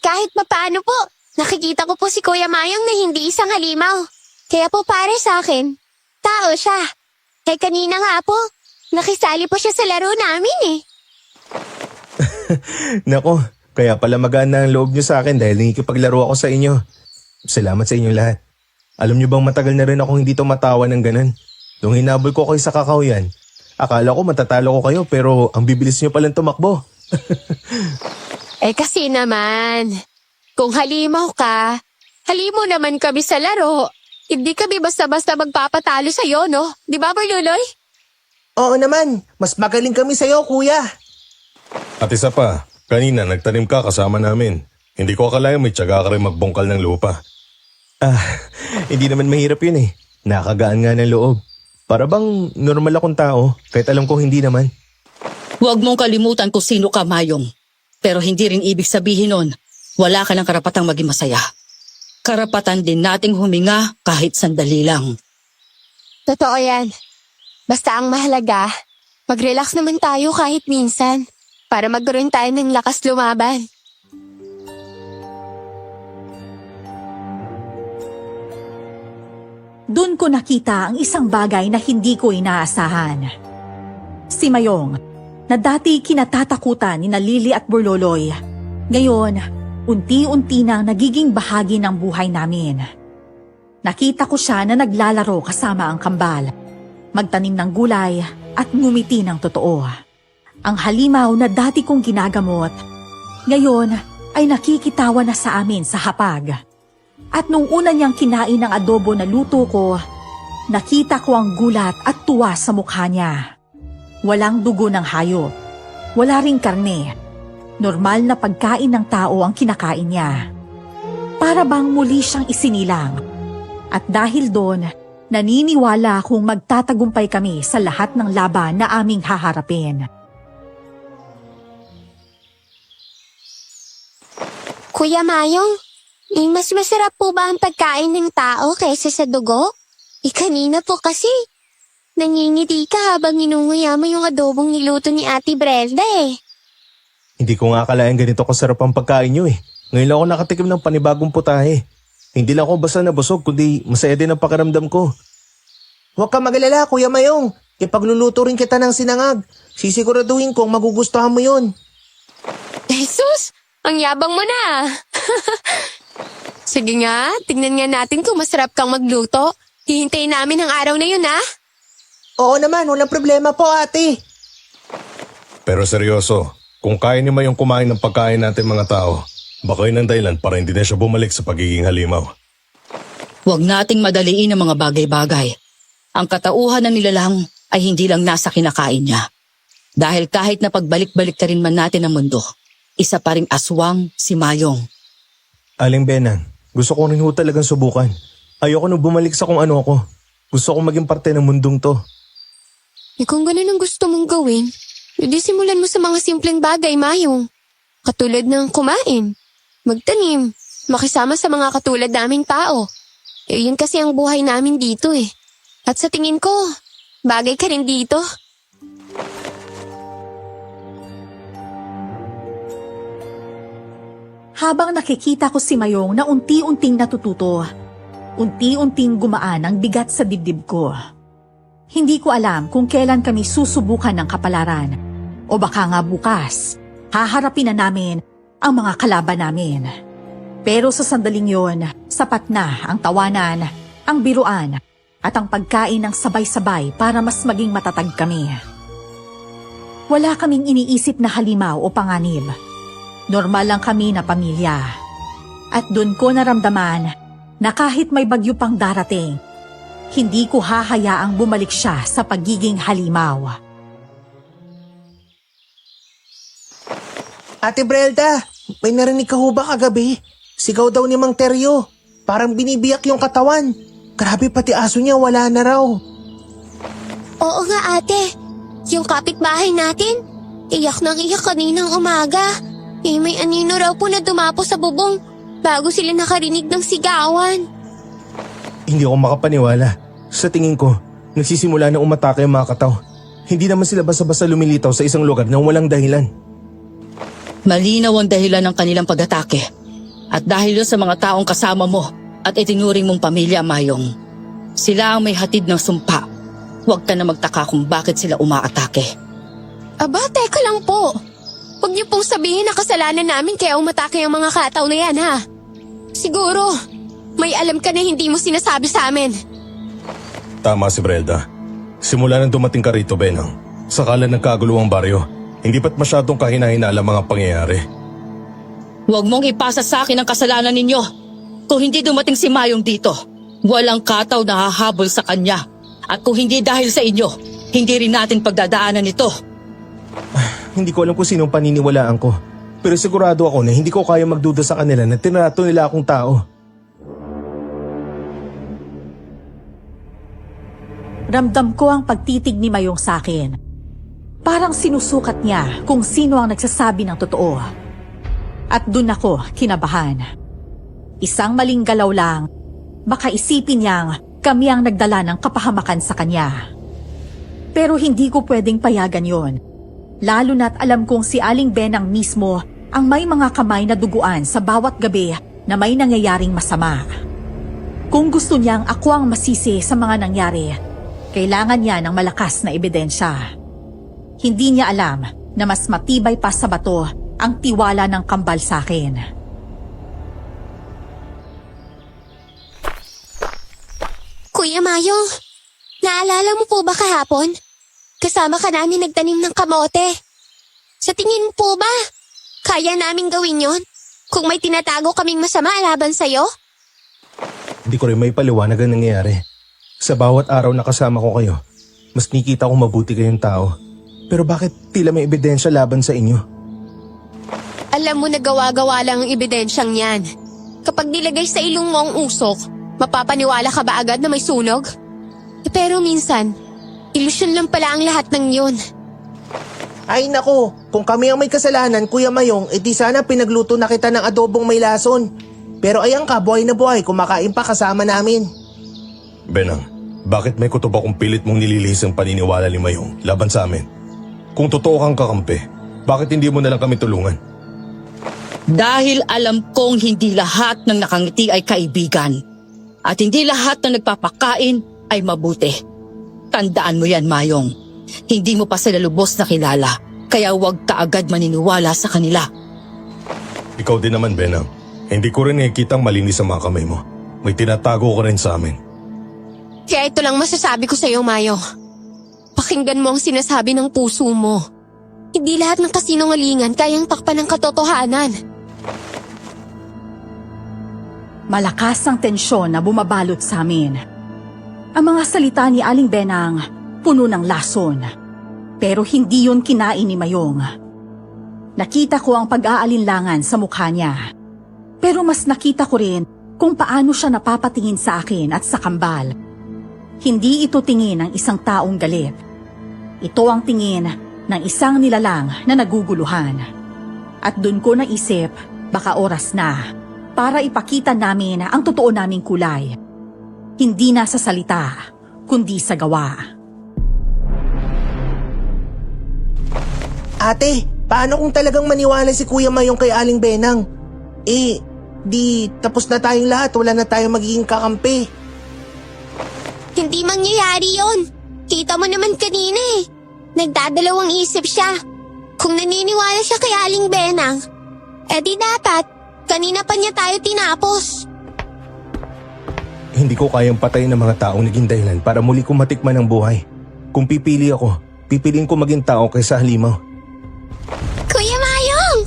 [SPEAKER 3] kahit papaano po, nakikita ko po si Kuya Mayong na hindi isang halimaw. Kaya po para sa akin, tao siya. Kanina nga po, nakisali po siya sa laro namin eh.
[SPEAKER 1] Nako, kaya pala magaan na ang loob niyo sa akin dahil nakikipaglaro ako sa inyo. Salamat sa inyong lahat. Alam niyo bang matagal na rin akong hindi tumatawa ng ganun. Nung hinabol ko kayo sa kakahuyan, akala ko matatalo ko kayo pero ang bibilis niyo palang tumakbo.
[SPEAKER 3] Kasi naman, kung halimaw ka, halimo naman kami sa laro. Hindi kami basta-basta magpapatalo sa'yo, no? Di ba, Berluloy?
[SPEAKER 6] Oo naman, mas magaling kami sa'yo, kuya.
[SPEAKER 2] At isa pa, kanina nagtanim ka kasama namin. Hindi ko akalain may tiyaga ka rin magbungkal ng lupa.
[SPEAKER 1] Hindi naman mahirap yun eh. Nakagaan nga ng loob. Para bang normal akong tao, kahit alam ko hindi naman.
[SPEAKER 5] Huwag mong kalimutan kung sino ka, Mayong. Pero hindi rin ibig sabihin nun, wala ka ng karapatang maging masaya. Karapatan din nating huminga kahit sandali lang.
[SPEAKER 3] Totoo yan. Basta ang mahalaga, mag-relax naman tayo kahit minsan para magkaroon tayo ng lakas lumaban.
[SPEAKER 4] Doon ko nakita ang isang bagay na hindi ko inaasahan. Si Mayong, na dati kinatatakutan ni Lily at Berluloy, ngayon, unti-unti nang nagiging bahagi ng buhay namin. Nakita ko siya na naglalaro kasama ang kambal, magtanim ng gulay at ngumiti ng totoo. Ang halimaw na dati kong ginagamot, ngayon ay nakikitawa na sa amin sa hapag. At nung una niyang kinain ang adobo na luto ko, nakita ko ang gulat at tuwa sa mukha niya. Walang dugo ng hayop, wala ring karne. Normal na pagkain ng tao ang kinakain niya. Para bang muli siyang isinilang. At dahil doon, naniniwala akong magtatagumpay kami sa lahat ng laban na aming haharapin.
[SPEAKER 3] Kuya Mayong, mas masarap po ba ang pagkain ng tao kaysa sa dugo? Kanina po kasi, nangingiti ka habang inunguya mo yung adobong niluto ni Ate Brelda eh.
[SPEAKER 1] Hindi ko nga akalain ganito kasarap ang pagkain nyo eh. Ngayon lang ako nakatikim ng panibagong putahe. Hindi lang ako basta nabusog, kundi masaya din ang pakiramdam ko.
[SPEAKER 6] Huwag ka magalala, Kuya Mayong. Ipagluluto rin kita ng sinangag. Sisiguraduhin kong magugustuhan mo yun.
[SPEAKER 3] Jesus, ang yabang mo na. Sige nga, tingnan nga natin kung masarap kang magluto. Hihintayin namin ang araw na yun, ha?
[SPEAKER 6] Oo naman, walang problema po, ate.
[SPEAKER 2] Pero seryoso, kung kaya ni Mayong kumain ng pagkain natin mga tao, baka yun ang dahilan para hindi na siya bumalik sa pagiging halimaw.
[SPEAKER 5] Huwag nating madaliin ang mga bagay-bagay. Ang katauhan ng nilalang ay hindi lang nasa kinakain niya. Dahil kahit na pagbalik-balik ka rin man natin ang mundo, isa pa ring aswang si Mayong.
[SPEAKER 1] Aling Benang, gusto ko rin ho talagang subukan. Ayoko nang bumalik sa kung ano ako. Gusto kong maging parte ng mundong to.
[SPEAKER 3] Kung ganun ang gusto mong gawin, hindi simulan mo sa mga simpleng bagay, Mayong. Katulad ng kumain, magtanim, makisama sa mga katulad naming tao. Yun kasi ang buhay namin dito eh. At sa tingin ko, bagay ka rin dito.
[SPEAKER 4] Habang nakikita ko si Mayong na unti-unting natututo, unti-unting gumaan ang bigat sa dibdib ko. Hindi ko alam kung kailan kami susubukan ng kapalaran o baka nga bukas, haharapin na namin ang mga kalaban namin. Pero sa sandaling yon, sapat na ang tawanan, ang biruan at ang pagkain ng sabay-sabay para mas maging matatag kami. Wala kaming iniisip na halimaw o panganib. Normal lang kami na pamilya. At doon ko naramdaman na kahit may bagyo pang darating, hindi ko hahayaang bumalik siya sa pagiging halimaw.
[SPEAKER 6] Ate Brelda, may narinig ka ho ba kagabi? Sigaw daw ni Mang Teryo. Parang binibiyak yung katawan. Grabe, pati aso niya wala na raw.
[SPEAKER 3] Oo nga ate, yung kapitbahay natin, iyak nang iyak kaninang umaga. May anino raw po na dumapo sa bubong bago sila nakarinig ng sigawan.
[SPEAKER 1] Hindi ako makapaniwala. Sa tingin ko, nagsisimula na umatake ang mga kataw. Hindi naman sila basta-basta lumilitaw sa isang lugar nang walang dahilan.
[SPEAKER 5] Malinaw ang dahilan ng kanilang pag-atake. At dahil yun sa mga taong kasama mo at itinuring mong pamilya, Mayong, sila ang may hatid ng sumpa. Huwag ka na magtaka kung bakit sila umaatake.
[SPEAKER 3] Aba, teka lang po. Huwag niyo pong sabihin na kasalanan namin kaya umatake ang mga kataw na yan, ha? Siguro, may alam ka na hindi mo sinasabi sa amin.
[SPEAKER 2] Tama si Brelda. Simula nang dumating ka rito, Benang, sakala nagkagulo ang baryo. Hindi ba't masyadong kahina-hinala mga pangyayari?
[SPEAKER 5] Huwag mong ipasa sa akin ang kasalanan ninyo. Kung hindi dumating si Mayong dito, walang kataw na hahabol sa kanya. At kung hindi dahil sa inyo, hindi rin natin pagdadaanan ito.
[SPEAKER 1] Hindi ko alam kung sinong paniniwalaan ko. Pero sigurado ako na hindi ko kaya magduda sa kanila na tinrato nila akong tao.
[SPEAKER 4] Ramdam ko ang pagtitig ni Mayong sa akin. Parang sinusukat niya kung sino ang nagsasabi ng totoo. At dun ako kinabahan. Isang maling galaw lang, baka isipin niyang kami ang nagdala ng kapahamakan sa kanya. Pero hindi ko pwedeng payagan yon. Lalo na't alam kong si Aling Benang mismo ang may mga kamay na duguan sa bawat gabi na may nangyayaring masama. Kung gusto niyang ako ang masisi sa mga nangyari, kailangan niya ng malakas na ebidensya. Hindi niya alam na mas matibay pa sa bato ang tiwala ng kambal sa akin.
[SPEAKER 3] Kuya Mayong, naalala mo po ba kahapon? Kasama ka namin nagtanim ng kamote. Sa tingin mo po ba, kaya namin gawin yon? Kung may tinatago kaming masama laban sa'yo?
[SPEAKER 1] Hindi ko rin may paliwanag ang nangyayari. Sa bawat araw na kasama ko kayo, mas nakikita kong mabuti kayong tao. Pero bakit tila may ebidensya laban sa inyo?
[SPEAKER 3] Alam mo na gawa-gawa lang ang ebidensyang yan. Kapag nilagay sa ilong mo ang usok, Mapapaniwala ka ba agad na may sunog? Pero minsan, ilusyon lang pala ang lahat ng yun.
[SPEAKER 6] Ay nako, kung kami ang may kasalanan, Kuya Mayong, edi sana pinagluto na kita ng adobong may lason. Pero ayan ka, buhay na buhay, kumakain pa kasama namin.
[SPEAKER 2] Benang, bakit may kutob akong pilit mong nililihis ang paniniwala ni Mayong laban sa amin? Kung totoo kang kakampi, bakit hindi mo na lang kami tulungan?
[SPEAKER 5] Dahil alam kong hindi lahat ng nakangiti ay kaibigan. At hindi lahat ng nagpapakain ay mabuti. Tandaan mo yan, Mayong. Hindi mo pa sila lubos na kilala, kaya huwag ka agad maniniwala sa kanila.
[SPEAKER 2] Ikaw din naman, Benang. Hindi ko rin nakikitang malinis ang mga kamay mo. May tinatago ko rin sa amin.
[SPEAKER 3] Kaya ito lang masasabi ko sa iyo, Mayo. Pakinggan mo ang sinasabi ng puso mo. Hindi lahat ng kasinungalingan kayang takpan ng katotohanan.
[SPEAKER 4] Malakas ang tensyon na bumabalot sa amin. Ang mga salita ni Aling Benang puno ng lason. Pero hindi yun kinain ni Mayong. Nakita ko ang pag-aalinlangan sa mukha niya. Pero mas nakita ko rin kung paano siya napapatingin sa akin at sa kambal. Hindi ito tingin ng isang taong galit. Ito ang tingin ng isang nilalang na naguguluhan. At dun ko naisip, baka oras na para ipakita namin ang totoo naming kulay. Hindi na sa salita, kundi sa gawa.
[SPEAKER 6] Ate, paano kung talagang maniwala si Kuya Mayong kay Aling Benang? Di tapos na tayong lahat, wala na tayong magiging kakampi.
[SPEAKER 3] Hindi mangyayari yon. Kita mo naman kanina eh. Nagdadalawang isip siya. Kung naniniwala siya kay Aling Benang, di dapat, kanina pa niya tayo tinapos.
[SPEAKER 1] Hindi ko kayang patayin ng mga taong naging dahilan para muli kong matikman ang buhay. Kung pipili ako, pipiliin ko maging tao kaysa halimaw.
[SPEAKER 3] Kuya Mayong!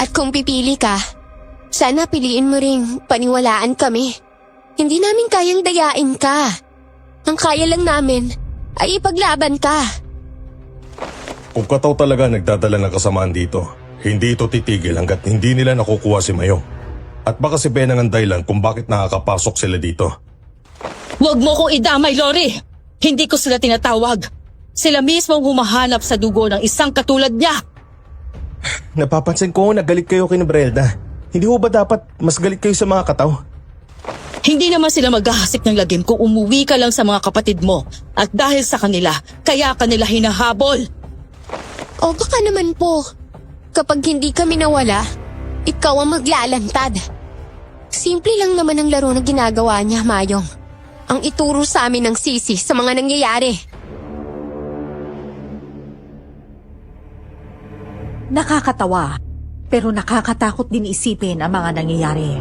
[SPEAKER 3] At kung pipili ka, sana piliin mo ring paniwalaan kami. Hindi namin kayang dayain ka. Ang kaya lang namin ay ipaglaban ka.
[SPEAKER 2] Kung kataw talaga nagdadala ng kasamaan dito, hindi ito titigil hanggat hindi nila nakukuha si Mayong. At baka si Benang ang dahilan kung bakit nakakapasok sila dito.
[SPEAKER 5] Huwag mo kong idamay, Lori! Hindi ko sila tinatawag. Sila mismo ang humahanap sa dugo ng isang katulad niya.
[SPEAKER 1] Napapansin ko na galit kayo kay Brelda. Hindi ho ba dapat mas galit kayo sa mga kataw?
[SPEAKER 5] Hindi naman sila maghahasik ng lagim kung umuwi ka lang sa mga kapatid mo. At dahil sa kanila, kaya kanila hinahabol.
[SPEAKER 3] O baka naman po, kapag hindi kami nawala, ikaw ang maglalantad. Simple lang naman ang laro na ginagawa niya, Mayong. Ang ituro sa amin ng sisi sa mga nangyayari.
[SPEAKER 4] Nakakatawa, pero nakakatakot din isipin ang mga nangyayari.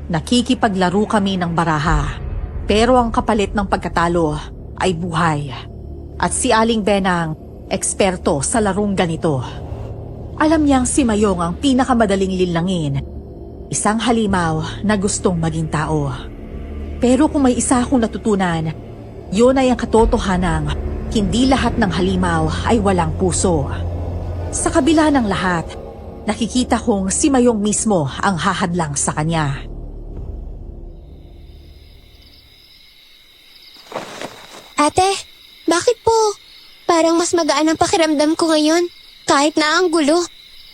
[SPEAKER 4] Nakikipaglaro kami ng baraha, pero ang kapalit ng pagkatalo ay buhay. At si Aling Benang, eksperto sa larong ganito. Alam niyang si Mayong ang pinakamadaling linlangin. Isang halimaw na gustong maging tao. Pero kung may isa akong natutunan, yun ay ang katotohanang hindi lahat ng halimaw ay walang puso. Sa kabila ng lahat, nakikita kong si Mayong mismo ang hahadlang sa kanya.
[SPEAKER 3] Ate, bakit po? Parang mas magaan ang pakiramdam ko ngayon. Kahit na ang gulo.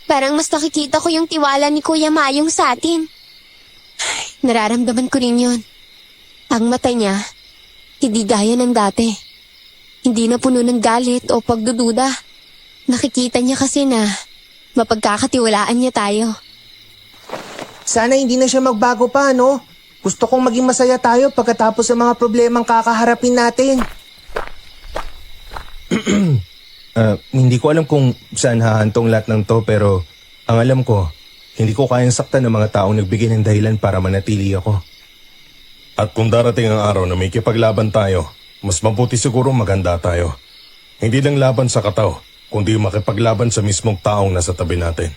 [SPEAKER 3] Parang mas nakikita ko yung tiwala ni Kuya Mayong sa atin. Ay, nararamdaman ko rin yun. Ang mata niya, hindi gaya ng dati. Hindi na puno ng galit o pagdududa. Nakikita niya kasi na mapagkakatiwalaan niya tayo.
[SPEAKER 6] Sana hindi na siya magbago pa, no? Gusto kong maging masaya tayo pagkatapos sa mga problemang kakaharapin natin.
[SPEAKER 1] Hindi ko alam kung saan hahantong lahat ng to pero ang alam ko, hindi ko kayang saktan ng mga taong nagbigay ng dahilan para manatili ako.
[SPEAKER 2] At kung darating ang araw na may kipaglaban tayo, mas mabuti siguro maganda tayo. Hindi lang laban sa kataw, kundi makipaglaban sa mismong taong nasa tabi natin.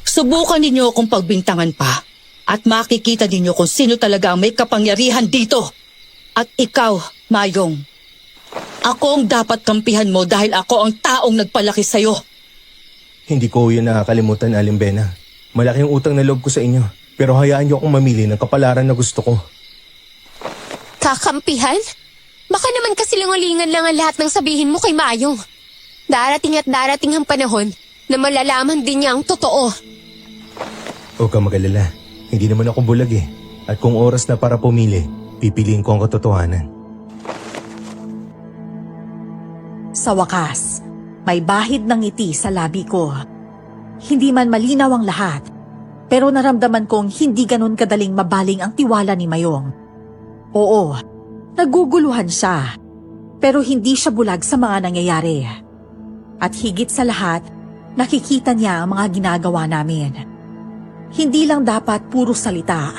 [SPEAKER 5] Subukan ninyo akong pagbintangan pa at makikita ninyo kung sino talaga ang may kapangyarihan dito. At ikaw, Mayong, ako ang dapat kampihan mo dahil ako ang taong nagpalaki sa'yo.
[SPEAKER 1] Hindi ko yun nakakalimutan, Aling Bena. Malaking utang na loob ko sa inyo. Pero hayaan niyo akong mamili ng kapalaran na gusto ko.
[SPEAKER 3] Kakampihan? Baka naman kasi lingulingan lang ang lahat ng sabihin mo kay Mayong. Darating at darating ang panahon na malalaman din niya ang totoo.
[SPEAKER 1] Huwag kang mag-alala. Hindi naman ako bulag eh. At kung oras na para pumili, pipiliin ko ang katotohanan.
[SPEAKER 4] Sa wakas, may bahid ng ngiti sa labi ko. Hindi man malinaw ang lahat, pero naramdaman kong hindi ganun kadaling mabaling ang tiwala ni Mayong. Oo, naguguluhan siya, pero hindi siya bulag sa mga nangyayari. At higit sa lahat, nakikita niya ang mga ginagawa namin. Hindi lang dapat puro salita.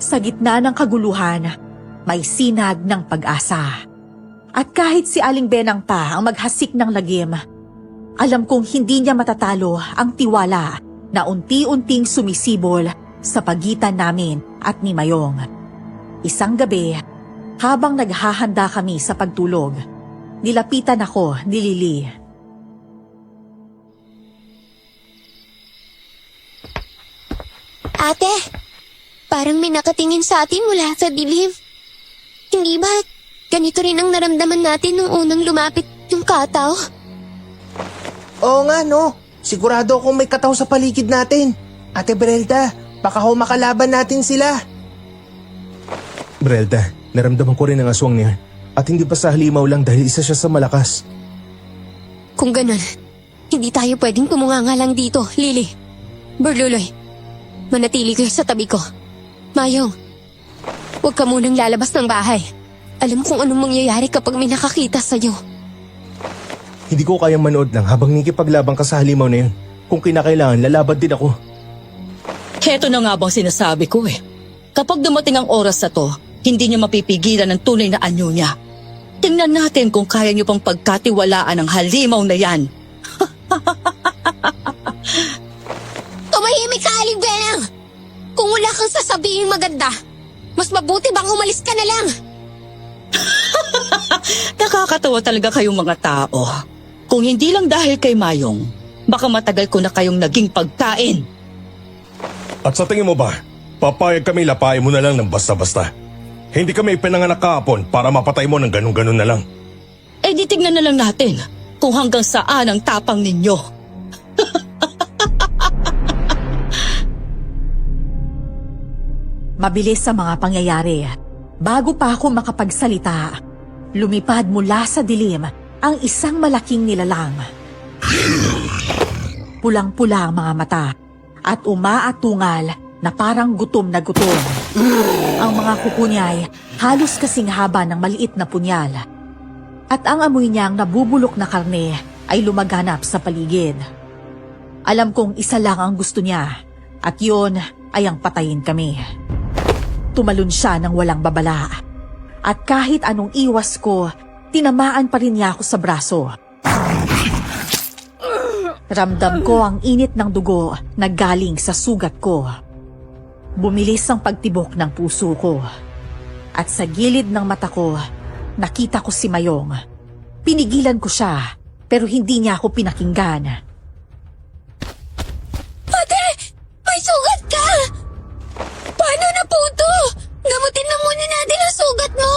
[SPEAKER 4] Sa gitna ng kaguluhan, may sinag ng pag-asa. At kahit si Aling Benang pa ang maghasik ng lagim, alam kong hindi niya matatalo ang tiwala na unti-unting sumisibol sa pagitan namin at ni Mayong. Isang gabi, habang naghahanda kami sa pagtulog, nilapitan ako ni Lily.
[SPEAKER 3] Ate, parang may nakatingin sa atin mula sa dilim. Hindi ba ganito rin ang naramdaman natin nung unang lumapit yung kataw?
[SPEAKER 6] Oo nga no, sigurado akong may kataw sa paligid natin. Ate Brelda, baka ho makalaban natin sila.
[SPEAKER 1] Brelda, naramdaman ko rin ang aswang niya. At hindi pa sa halimaw lang dahil isa siya sa malakas.
[SPEAKER 3] Kung ganun, hindi tayo pwedeng tumunganga lang dito, Lily. Berluloy, manatili kayo sa tabi ko. Mayong, huwag ka munang lalabas ng bahay. Alam kung anong mangyayari kapag may nakakita sa'yo.
[SPEAKER 1] Hindi ko kayang manood lang habang nikipaglabang ka sa halimaw na yun. Kung kinakailangan, lalaban din ako.
[SPEAKER 5] Heto na nga bang sinasabi ko eh. Kapag dumating ang oras na to, hindi niyo mapipigilan ang tunay na anyo niya. Tingnan natin kung kaya niyo pang pagkatiwalaan ang halimaw na yan.
[SPEAKER 3] Tumahimik ka, Aling Benang! Kung wala kang sasabihin maganda, mas mabuti bang umalis ka na lang?
[SPEAKER 5] Nakakatawa talaga kayong mga tao. Kung hindi lang dahil kay Mayong, baka matagal ko na kayong naging pagkain.
[SPEAKER 2] At sa tingin mo ba, papayag kami lapain mo na lang ng basta-basta? Hindi kami pinanganak kahapon para mapatay mo ng ganun-ganun na lang.
[SPEAKER 5] Eh di tignan na lang natin kung hanggang saan ang tapang ninyo.
[SPEAKER 4] Mabilis sa mga pangyayari. Bago pa ako makapagsalita, lumipad mula sa dilim ang isang malaking nilalang. Pulang-pula ang mga mata at umaatungal na parang gutom na gutom. Ang mga kuko niya'y halos kasing haba ng maliit na punyal. At ang amoy niyang nabubulok na karne ay lumaganap sa paligid. Alam kong isa lang ang gusto niya at yun ay ang patayin kami. Tumalon siya ng walang babala. At kahit anong iwas ko, tinamaan pa rin niya ako sa braso. Ramdam ko ang init ng dugo na galing sa sugat ko. Bumilis ang pagtibok ng puso ko. At sa gilid ng mata ko, nakita ko si Mayong. Pinigilan ko siya, pero hindi niya ako pinakinggan.
[SPEAKER 3] Ate! May sugat ka! Paano na po ito? Gamutin na muna natin ang sugat mo!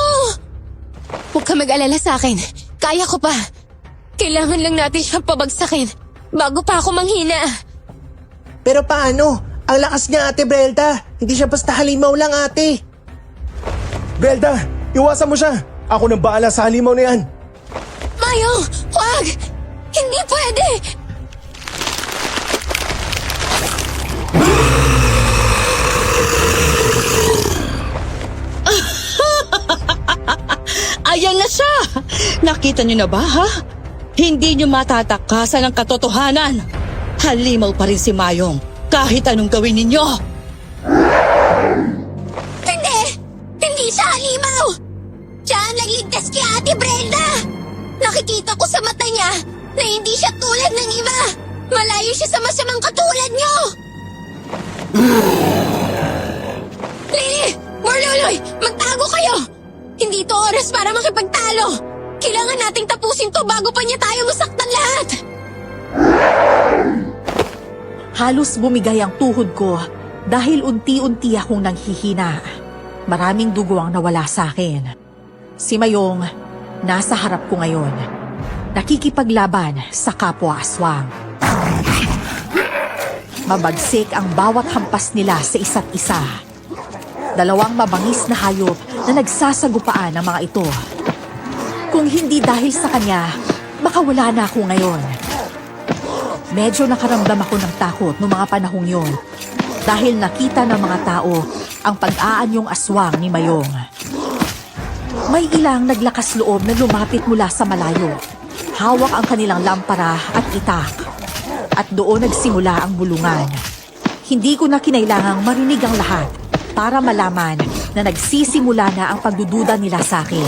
[SPEAKER 3] Huwag ka mag-alala sa akin. Kaya ko pa. Kailangan lang natin siyang pabagsakin bago pa ako manghina.
[SPEAKER 6] Pero paano? Ang lakas niya, Ate Brelda. Hindi siya basta halimaw lang, ate.
[SPEAKER 1] Brelda, iwasan mo siya. Ako nang baala sa halimaw na yan.
[SPEAKER 3] Mayong! Huwag! Hindi pwede!
[SPEAKER 5] Ayan na siya! Nakita niyo na ba, ha? Hindi niyo matatakasan ang katotohanan. Halimaw pa rin si Mayong kahit anong gawin ninyo.
[SPEAKER 3] Hindi! Hindi siya halimaw! Siya ang nagligtas kay Ate Brenda! Nakikita ko sa mata niya na hindi siya tulad ng iba! Malayo siya sa masamang katulad niyo! Lily! Marluloy! Magtago kayo! Hindi to oras para makipagtalo! Kailangan nating tapusin to bago pa niya tayo masaktan lahat!
[SPEAKER 4] Halos bumigay ang tuhod ko Dahil unti-unti akong nanghihina, maraming dugo ang nawala sa akin. Si Mayong nasa harap ko ngayon, nakikipaglaban sa kapwa aswang. Mabagsik ang bawat hampas nila sa isa't isa. Dalawang mabangis na hayop na nagsasagupaan ang mga ito. Kung hindi dahil sa kanya, baka wala na ako ngayon. Medyo nakaramdam ako ng takot noong mga panahong yun dahil nakita ng mga tao ang pag-aanyong aswang ni Mayong. May ilang naglakas loob na lumapit mula sa malayo. Hawak ang kanilang lampara at itak. At doon nagsimula ang bulungan. Hindi ko na kinailangang marinig ang lahat para malaman na nagsisimula na ang pagdududa nila sa akin.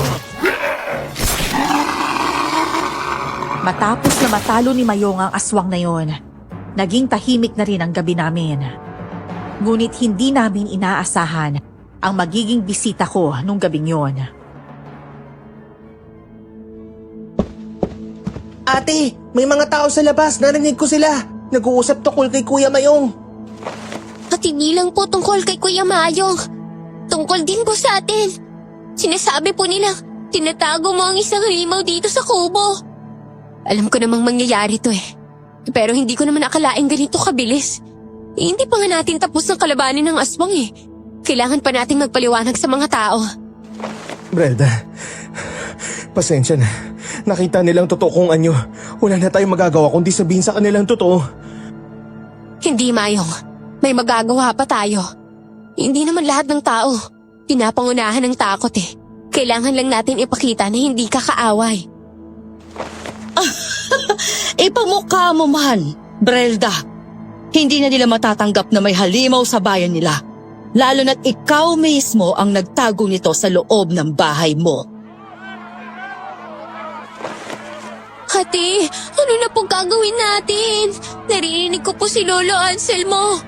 [SPEAKER 4] Matapos na matalo ni Mayong ang aswang na yon, naging tahimik na rin ang gabi namin. Ngunit hindi namin inaasahan ang magiging bisita ko nung gabing yon.
[SPEAKER 6] Ate, may mga tao sa labas. Narinig ko sila. Nag-uusap tungkol kay Kuya Mayong.
[SPEAKER 3] At hindi lang po tungkol kay Kuya Mayong. Tungkol din po sa atin. Sinasabi po nila, tinatago mo ang isang halimaw dito sa kubo. Alam ko namang mangyayari to eh. Pero hindi ko naman akalaing ganito kabilis. Hindi pa nga natin tapos ng kalabanin ng aswang eh. Kailangan pa nating magpaliwanag sa mga tao.
[SPEAKER 1] Brelda, pasensya na. Nakita nilang totoo kung anyo. Wala na tayong magagawa kundi sabihin sa kanilang totoo.
[SPEAKER 3] Hindi, Mayong. May magagawa pa tayo. Hindi naman lahat ng tao pinapangunahan ng takot eh. Kailangan lang natin ipakita na hindi ka kaaway.
[SPEAKER 5] Ipamukha mo man, Brelda. Hindi na nila matatanggap na may halimaw sa bayan nila. Lalo na't ikaw mismo ang nagtago nito sa loob ng bahay mo.
[SPEAKER 3] Ate, ano na pong gagawin natin? Narinig ko po si Lolo Anselmo.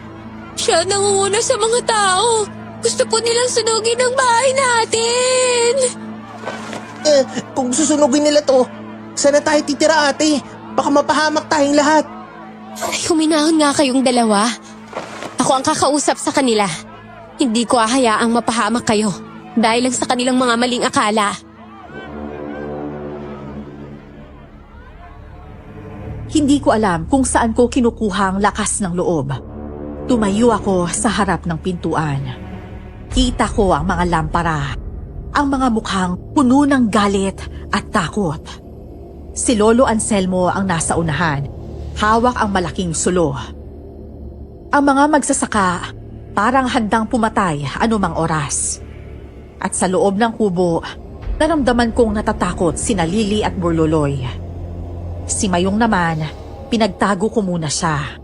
[SPEAKER 3] Siya nangunguna sa mga tao. Gusto po nilang sunugin ang bahay natin.
[SPEAKER 6] Kung susunugin nila to, saan na tayo titira, ate? Baka mapahamak tayong lahat.
[SPEAKER 3] Ay, huminahon nga kayong dalawa. Ako ang kakausap sa kanila. Hindi ko hahayaang mapahamak kayo dahil lang sa kanilang mga maling akala.
[SPEAKER 4] Hindi ko alam kung saan ko kinukuha ang lakas ng loob. Tumayo ako sa harap ng pintuan. Kita ko ang mga lampara, ang mga mukhang puno ng galit at takot. Si Lolo Anselmo ang nasa unahan, hawak ang malaking sulo. Ang mga magsasaka parang handang pumatay anumang oras. At sa loob ng kubo, naramdaman kong natatakot sina Lily at Burloloy. Si Mayong naman, pinagtago ko muna siya.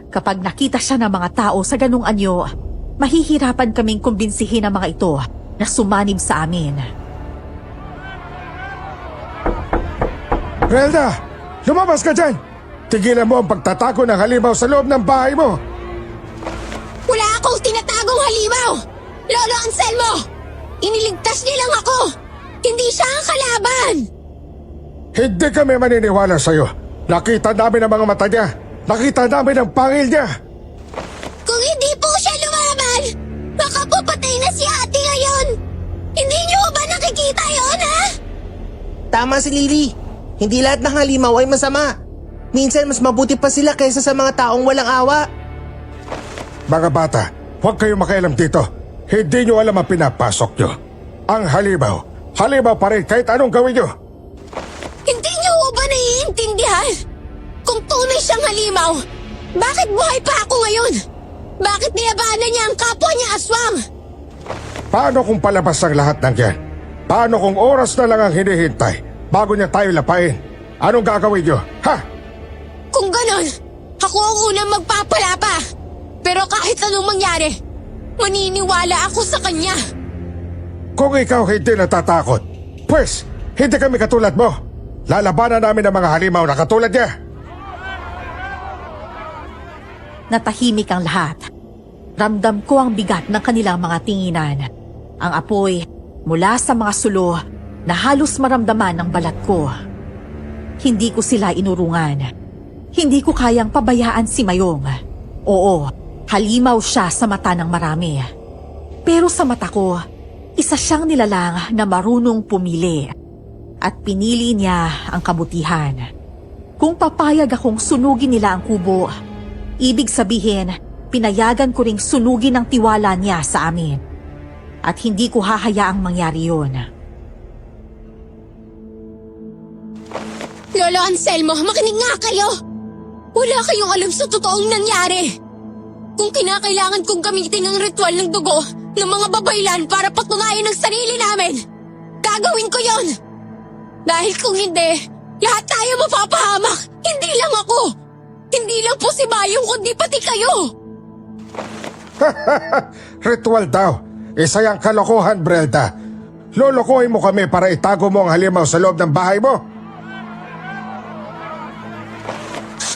[SPEAKER 4] Kapag nakita siya ng mga tao sa ganung anyo, mahihirapan kaming kumbinsihin ang mga ito na sumanib sa amin.
[SPEAKER 7] Brelda, lumabas ka dyan! Tigilan mo ang pagtatago ng halimaw sa loob ng bahay mo!
[SPEAKER 3] Wala akong tinatagong halimaw! Lolo Anselmo! Iniligtas niya lang ako! Hindi siya ang kalaban!
[SPEAKER 7] Hindi kami maniniwala sa'yo. Nakita namin ang mga mata niya. Nakita namin ang pangil niya.
[SPEAKER 3] Kung hindi po siya lumaban, baka po patay na si ate ngayon! Hindi niyo ba nakikita yon, ha?
[SPEAKER 6] Tama si Lily. Hindi lahat ng halimaw ay masama. Minsan mas mabuti pa sila kaysa sa mga taong walang awa.
[SPEAKER 7] Mga bata, huwag kayong makialam dito. Hindi niyo alam ang pinapasok niyo. Ang halimaw, halimaw pa rin kahit anong gawin niyo.
[SPEAKER 3] Hindi niyo ba naiintindihan? Kung tunay siyang halimaw, bakit buhay pa ako ngayon? Bakit nilabanan niya ang kapwa niya aswang?
[SPEAKER 7] Paano kung palabas ang lahat ng yan? Paano kung oras na lang ang hinihintay bago niya tayo lapain? Anong gagawin niyo, ha?
[SPEAKER 3] Kung ganon, ako ang unang magpapalapa. Pero kahit anong mangyari, maniniwala ako sa kanya.
[SPEAKER 7] Kung ikaw hindi natatakot, pues hindi kami katulad mo. Lalabanan namin ang mga halimaw na katulad niya.
[SPEAKER 4] Natahimik ang lahat. Ramdam ko ang bigat ng kanilang mga tinginan. Ang apoy mula sa mga sulo na halos maramdaman ng balat ko. Hindi ko sila inurungan. Hindi ko kayang pabayaan si Mayong. Oo, Halimaw siya sa mata ng marami. Pero sa mata ko, isa siyang nilalang na marunong pumili. At pinili niya ang kabutihan. Kung papayag akong sunugin nila ang kubo, ibig sabihin, pinayagan ko ring sunugin ang tiwala niya sa amin. At hindi ko hahayaang mangyari yun.
[SPEAKER 3] Lolo Anselmo, makinig nga kayo! Wala kayong alam sa totoong nangyari. Kung kinakailangan kong gamitin ang ritual ng dugo ng mga babaylan para patunayan ang sarili namin, gagawin ko yon. Dahil kung hindi, lahat tayo mapapahamak. Hindi lang ako. Hindi lang po si Mayong, kundi pati kayo.
[SPEAKER 7] Ritual daw. Isa yung kalokohan, Brelda. Lolokohin mo kami para itago mo ang halimaw sa loob ng bahay mo.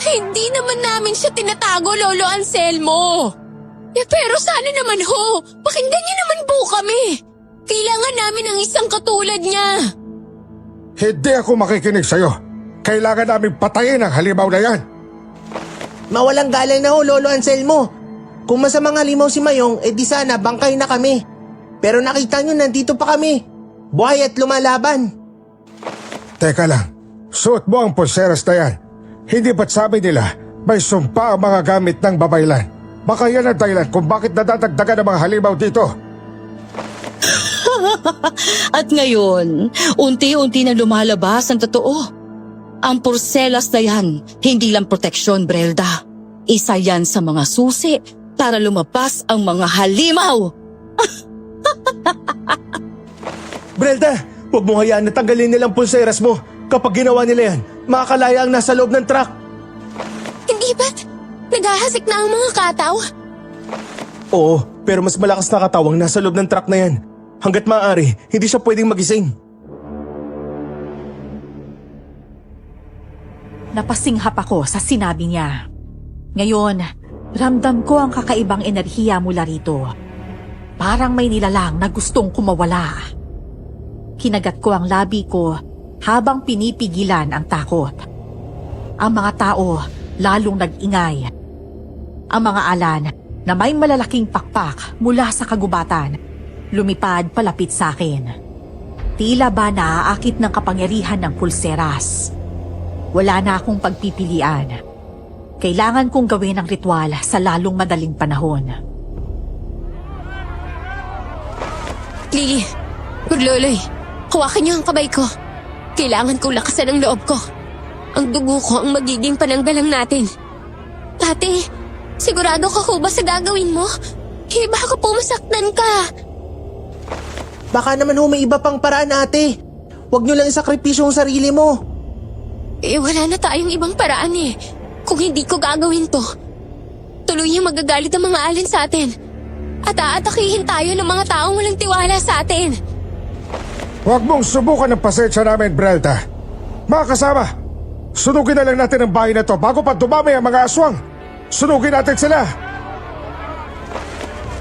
[SPEAKER 3] Hindi naman namin siya tinatago, Lolo Anselmo. Pero sana naman ho, pakinggan niyo naman po kami. Kailangan namin ng isang katulad niya.
[SPEAKER 7] Hindi ako makikinig sa'yo. Kailangan namin patayin ang halimaw na yan.
[SPEAKER 6] Mawalang galang na ho, Lolo Anselmo. Kung masamang halimaw si Mayong, di sana bangkay na kami. Pero nakita nyo, nandito pa kami. Buhay at lumalaban.
[SPEAKER 7] Teka lang, suot mo ang pulseras na yan. Hindi ba't sabi nila may sumpa ang mga gamit ng babaylan? Baka yan ang dahilan kung bakit nadadagdagan ang mga halimaw dito.
[SPEAKER 5] At ngayon, unti-unti na lumalabas ang totoo. Ang porselas na yan, hindi lang proteksyon, Brelda. Isa yan sa mga susi para lumabas ang mga halimaw.
[SPEAKER 1] Brelda, huwag mo hayaan na tanggalin nilang pulseras mo. Kapag ginawa nila yan, makakalaya ang nasa loob ng truck.
[SPEAKER 3] Hindi ba't naghahasik na ang mga kataw?
[SPEAKER 1] Oo, pero mas malakas na katawang nasa loob ng truck na yan. Hanggat maaari, hindi siya pwedeng magising.
[SPEAKER 4] Napasinghap ako sa sinabi niya. Ngayon, ramdam ko ang kakaibang enerhiya mula rito. Parang may nilalang na gustong kumawala. Kinagat ko ang labi ko habang pinipigilan ang takot. Ang mga tao lalong nag-ingay. Ang mga alan na may malalaking pakpak mula sa kagubatan, lumipad palapit sa akin. Tila ba naaakit ng kapangyarihan ng pulseras. Wala na akong pagpipilian. Kailangan kong gawin ang ritual sa lalong madaling panahon.
[SPEAKER 3] Lily, Loloy, hawakan niyo ang kamay ko. Kailangan kong lakasan ang loob ko. Ang dugo ko ang magiging pananggalang natin. Ate, sigurado ka ho ba sa gagawin mo? Baka po masaktan ka.
[SPEAKER 6] Baka naman ho may iba pang paraan, ate. Huwag nyo lang isakripisyo ang sarili mo.
[SPEAKER 3] Wala na tayong ibang paraan eh. Kung hindi ko gagawin to, tuluyang magagalit ang mga alin sa atin. At aatakihin tayo ng mga taong walang tiwala sa atin.
[SPEAKER 7] Huwag mong subukan ng pasensya namin, Brelda. Mga kasama, sunugin na lang natin ang bahay na to bago pa dumami ang mga aswang. Sunugin natin sila.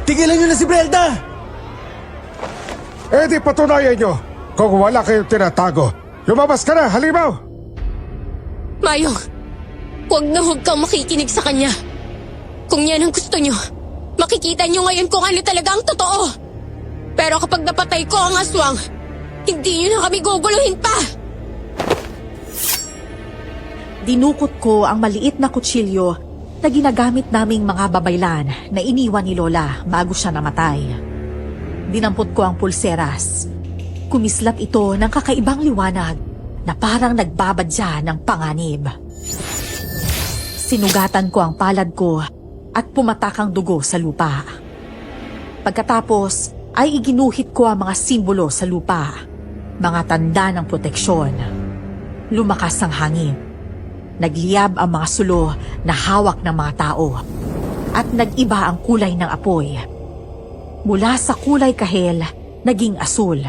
[SPEAKER 1] Tigilan niyo na si Brelda!
[SPEAKER 7] Di patunayan nyo kung wala kayong tinatago. Lumabas ka na, halimaw!
[SPEAKER 3] Mayong, huwag kang makikinig sa kanya. Kung yan ang gusto nyo, makikita nyo ngayon kung ano talaga ang totoo. Pero kapag napatay ko ang aswang, hindi nyo na kami guguluhin pa.
[SPEAKER 4] Dinukot ko ang maliit na kutsilyo na ginagamit naming mga babaylan na iniwan ni Lola bago siya namatay. Dinampot ko ang pulseras. Kumislap ito ng kakaibang liwanag na parang nagbabadya ng panganib. Sinugatan ko ang palad ko at pumatak ang dugo sa lupa. Pagkatapos ay iginuhit ko ang mga simbolo sa lupa, mga tanda ng proteksyon. Lumakas ang hangin. Nagliyab ang mga sulo na hawak ng mga tao at nag-iba ang kulay ng apoy. Mula sa kulay kahel, naging asul.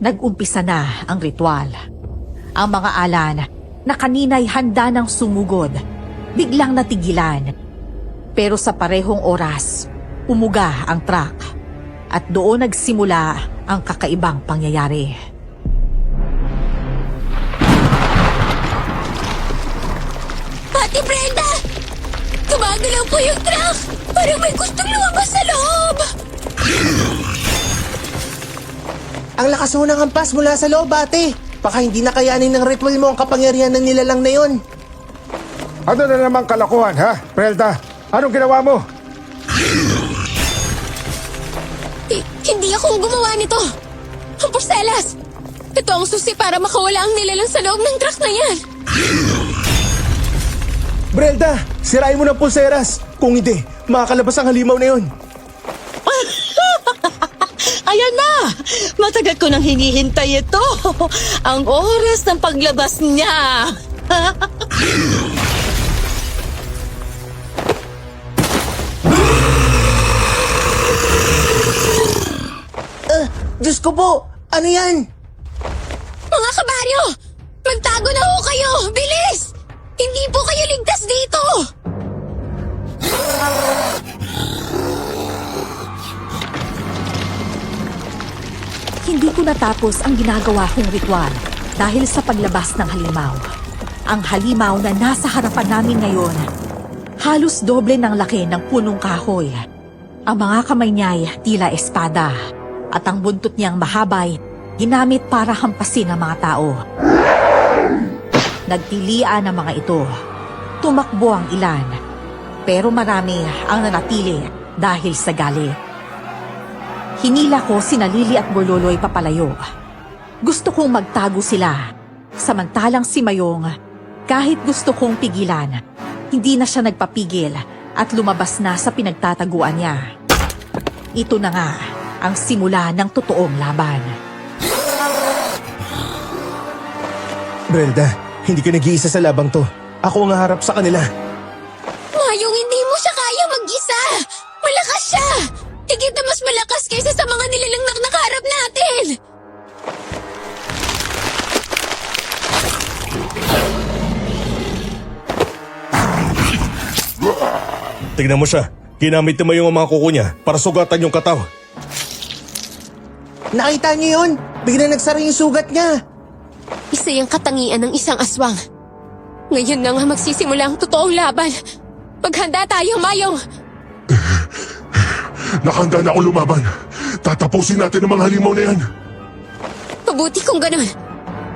[SPEAKER 4] Nag-umpisa na ang ritual. Ang mga alan na kanina'y handa ng sumugod, biglang natigilan. Pero sa parehong oras, umuga ang truck at doon nagsimula ang kakaibang pangyayari.
[SPEAKER 3] Ate Brenda! Gumagalaw po yung truck! Parang may gustong lumabas sa loob!
[SPEAKER 6] Ang lakas mo ng hampas mula sa loob, ate. Baka hindi na kayanin ng ritual mo ang kapangyarihan ng nilalang na yon.
[SPEAKER 7] Ano na namang kalakuhan, ha? Brelda, anong ginawa mo?
[SPEAKER 3] Hindi ako ang gumawa nito! Ang porselas! Ito ang susi para makawala ang nilalang sa loob ng truck na yan!
[SPEAKER 1] Brelda, sirain mo ng pulseras. Kung hindi, makakalabas ang halimaw na yon.
[SPEAKER 5] Ayan na! Matagal ko nang hinihintay ito. Ang oras ng paglabas niya.
[SPEAKER 6] Diyos ko po, ano yan?
[SPEAKER 3] Mga kabaryo! Magtago na ho kayo! Bilis! Hindi po kayo ligtas dito!
[SPEAKER 4] Hindi ko natapos ang ginagawa kong ritual dahil sa paglabas ng halimaw. Ang halimaw na nasa harapan namin ngayon, halos doble ng laki ng punong kahoy. Ang mga kamay niya'y tila espada at ang buntot niyang mahabay ginamit para hampasin ang mga tao. Nagtilian ang mga ito. Tumakbo ang ilan, pero marami ang nanatili dahil sa galit. Hinila ko sina Lily at Bololoy papalayo. Gusto kong magtago sila. Samantalang si Mayong, kahit gusto kong pigilan, hindi na siya nagpapigil at lumabas na sa pinagtataguan niya. Ito na nga ang simula ng totoong laban.
[SPEAKER 1] Brelda, hindi ka nag-iisa sa labang to. Ako ang harap sa kanila.
[SPEAKER 3] Mayong, hindi mo siya kaya mag-isa! Malakas siya! Higit na mas malakas kaysa sa mga nilalang nakaharap natin!
[SPEAKER 2] Tignan mo siya. Ginamit mo yung mga kuko niya para sugatan yung kataw.
[SPEAKER 6] Nakita niyo yun? Bigla nagsara yung sugat niya.
[SPEAKER 3] Isa yung katangian ng isang aswang. Ngayon na nga magsisimula ang totoong laban. Maghanda tayo, Mayong!
[SPEAKER 8] Nakahanda na ako lumaban. Tatapusin natin ang mga halimaw na yan.
[SPEAKER 3] Mabuti kung ganun.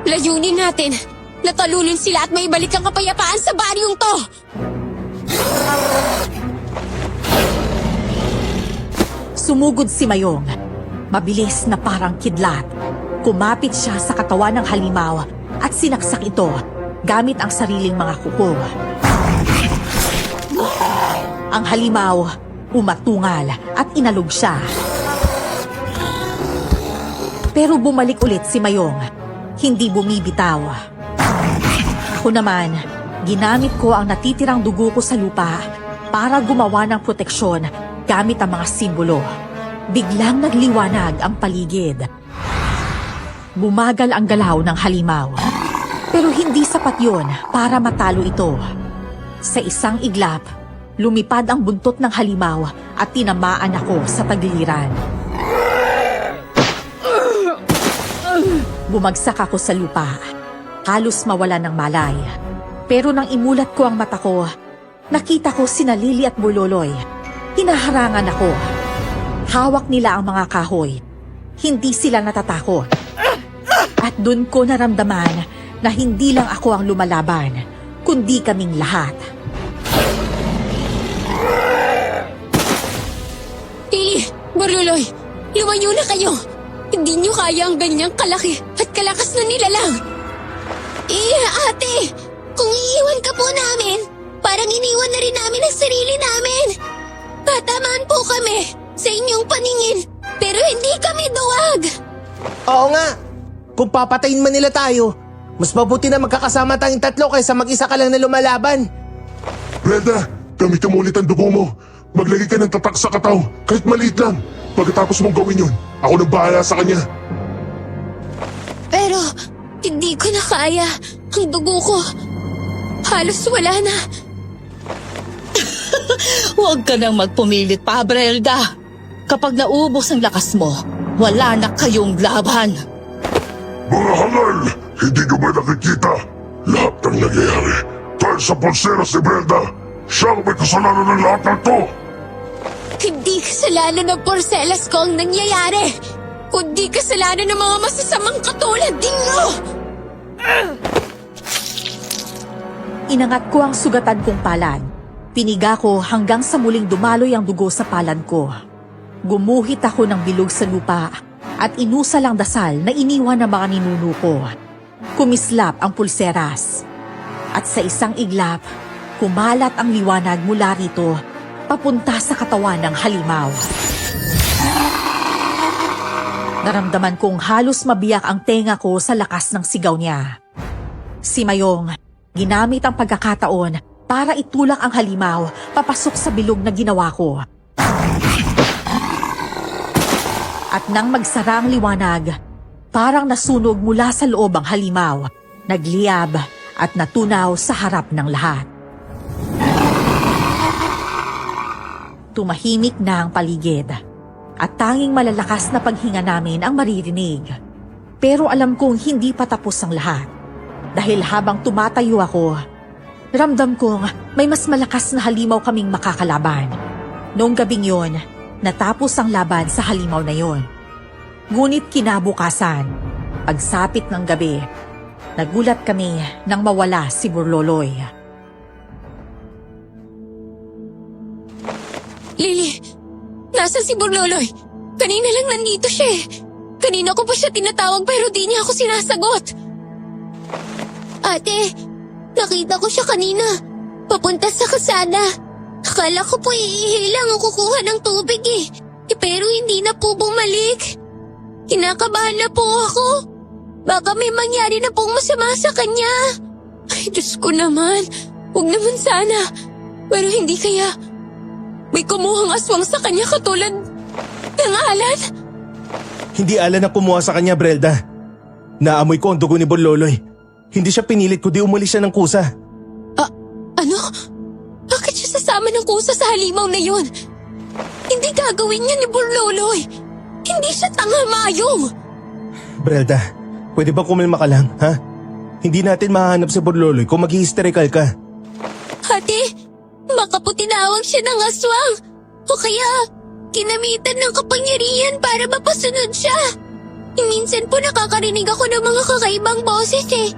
[SPEAKER 3] Layunin natin. Natalulun sila at maibalik ang kapayapaan sa baryong to.
[SPEAKER 4] Sumugod si Mayong. Mabilis na parang kidlat. Kumapit siya sa katawan ng halimaw at sinaksak ito gamit ang sariling mga kuko. Ang halimaw umatungal at inalog siya. Pero bumalik ulit si Mayong. Hindi bumibitaw. Ako naman, ginamit ko ang natitirang dugo ko sa lupa para gumawa ng proteksyon gamit ang mga simbolo. Biglang nagliwanag ang paligid. Bumagal ang galaw ng halimaw. Pero hindi sapat yon para matalo ito. Sa isang iglap, lumipad ang buntot ng halimaw at tinamaan ako sa tagiliran. Bumagsak ako sa lupa. Halos mawala ng malay. Pero nang imulat ko ang mata ko, nakita ko sina Lily at Bololoy. Hinaharangan ako. Hawak nila ang mga kahoy. Hindi sila natatakot. At doon ko naramdaman na hindi lang ako ang lumalaban, kundi kaming lahat.
[SPEAKER 3] Lily, Bololoy, lumayo na kayo. Hindi niyo kaya ang ganyang kalaki at kalakas na nilalang. Ate, kung iiwan ka po namin, parang iniwan na rin namin ang sarili namin. Tatamaan po kami sa inyong paningin, pero hindi kami duwag.
[SPEAKER 6] Oo nga. Kung papatayin man nila tayo, mas mabuti na magkakasama tayong tatlo kaysa mag-isa ka lang na lumalaban.
[SPEAKER 8] Brenda, gamitin mo ulit ang dugo mo. Maglagay ka ng tatak sa kataw, kahit maliit lang. Pagkatapos mong gawin yun, ako nang bahala sa kanya.
[SPEAKER 3] Pero hindi ko na kaya. Ang dugo ko, halos wala na.
[SPEAKER 5] Huwag ka nang magpumilit pa, Brelda. Kapag naubos ang lakas mo, wala na kayong laban.
[SPEAKER 8] Mga hangal, hindi nyo ba nakikita? Lahat ng nangyayari dahil sa pulseras ni Brenda. Siya ang may kasalanan ng lahat ng to.
[SPEAKER 3] Hindi kasalanan ng porselas ko ang nangyayari, kundi kasalanan ng mga masasamang katulad ninyo!
[SPEAKER 4] Inangat ko ang sugatan kong palad. Piniga ko hanggang sa muling dumaloy ang dugo sa palad ko. Gumuhit ako ng bilog sa lupa at inusal ang dasal na iniwan ng mga ninuno ko. Kumislap ang pulseras. At sa isang iglap, kumalat ang liwanag mula rito papunta sa katawan ng halimaw. Naramdaman kong halos mabiyak ang tenga ko sa lakas ng sigaw niya. Si Mayong ginamit ang pagkakataon para itulak ang halimaw papasok sa bilog na ginawa ko. At nang magsara ang liwanag, parang nasunog mula sa loob ang halimaw, nagliyab at natunaw sa harap ng lahat. Tumahimik na ang paligid at tanging malalakas na paghinga namin ang maririnig. Pero alam kong hindi pa tapos ang lahat. Dahil habang tumatayo ako, ramdam kong may mas malakas na halimaw kaming makakalaban. Noong gabing yon, natapos ang laban sa halimaw na yon. Ngunit kinabukasan, pagsapit ng gabi, nagulat kami nang mawala si Burloloy.
[SPEAKER 3] Lily, nasa si Burloloy? Kanina lang nandito siya eh. Kanina ko pa siya tinatawag pero di niya ako sinasagot. Ate, nakita ko siya kanina. Papunta sa kasada. Akala ko po iihilang o kukuha ng tubig eh. Pero hindi na po bumalik. Kinakabahan na po ako. Baka may mangyari na pong masama sa kanya. Ay, Diyos ko naman. Huwag naman sana. Pero hindi kaya may kumuhang aswang sa kanya katulad ng Alan?
[SPEAKER 1] Hindi Alan ang kumuha sa kanya, Brelda. Naamoy ko ang dugo ni Burloloy. Hindi siya pinilit kundi umalis siya ng kusa.
[SPEAKER 3] Ano? Bakit siya sasama ng kusa sa halimaw na yun? Hindi gagawin niya ni Burloloy. Hindi siya tanga, Mayong.
[SPEAKER 1] Brelda, pwede ba kumalma ka lang, ha? Hindi natin mahanap si Burloloy kung mag-hysterical ka.
[SPEAKER 3] Ate, baka po tinawag siya ng aswang. O kaya, kinamitan ng kapangyarihan para mapasunod siya. Minsan po nakakarinig ako ng mga kakaibang boses eh.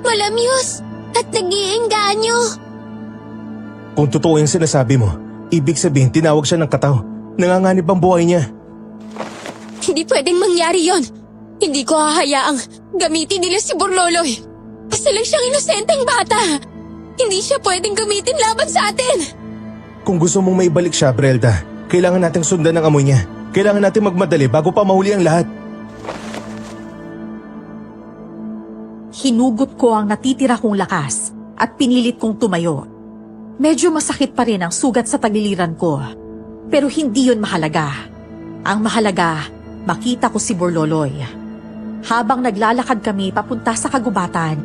[SPEAKER 3] Malamyos at nag-iengganyo.
[SPEAKER 1] Kung totoo yung sinasabi mo, ibig sabihin tinawag siya ng kataw. Nanganganib ang buhay niya.
[SPEAKER 3] Hindi pwedeng mangyari yon. Hindi ko hahayaang gamitin nila si Burloloy. Basta lang siyang inosenteng bata. Hindi siya pwedeng gamitin laban sa atin.
[SPEAKER 1] Kung gusto mong maibalik siya, Brelda, kailangan nating sundan ang amoy niya. Kailangan natin magmadali bago pa mahuli ang lahat.
[SPEAKER 4] Hinugot ko ang natitira kong lakas at pinilit kong tumayo. Medyo masakit pa rin ang sugat sa tagiliran ko. Pero hindi yun mahalaga. Ang mahalaga, makita ko si Burloloy. Habang naglalakad kami papunta sa kagubatan,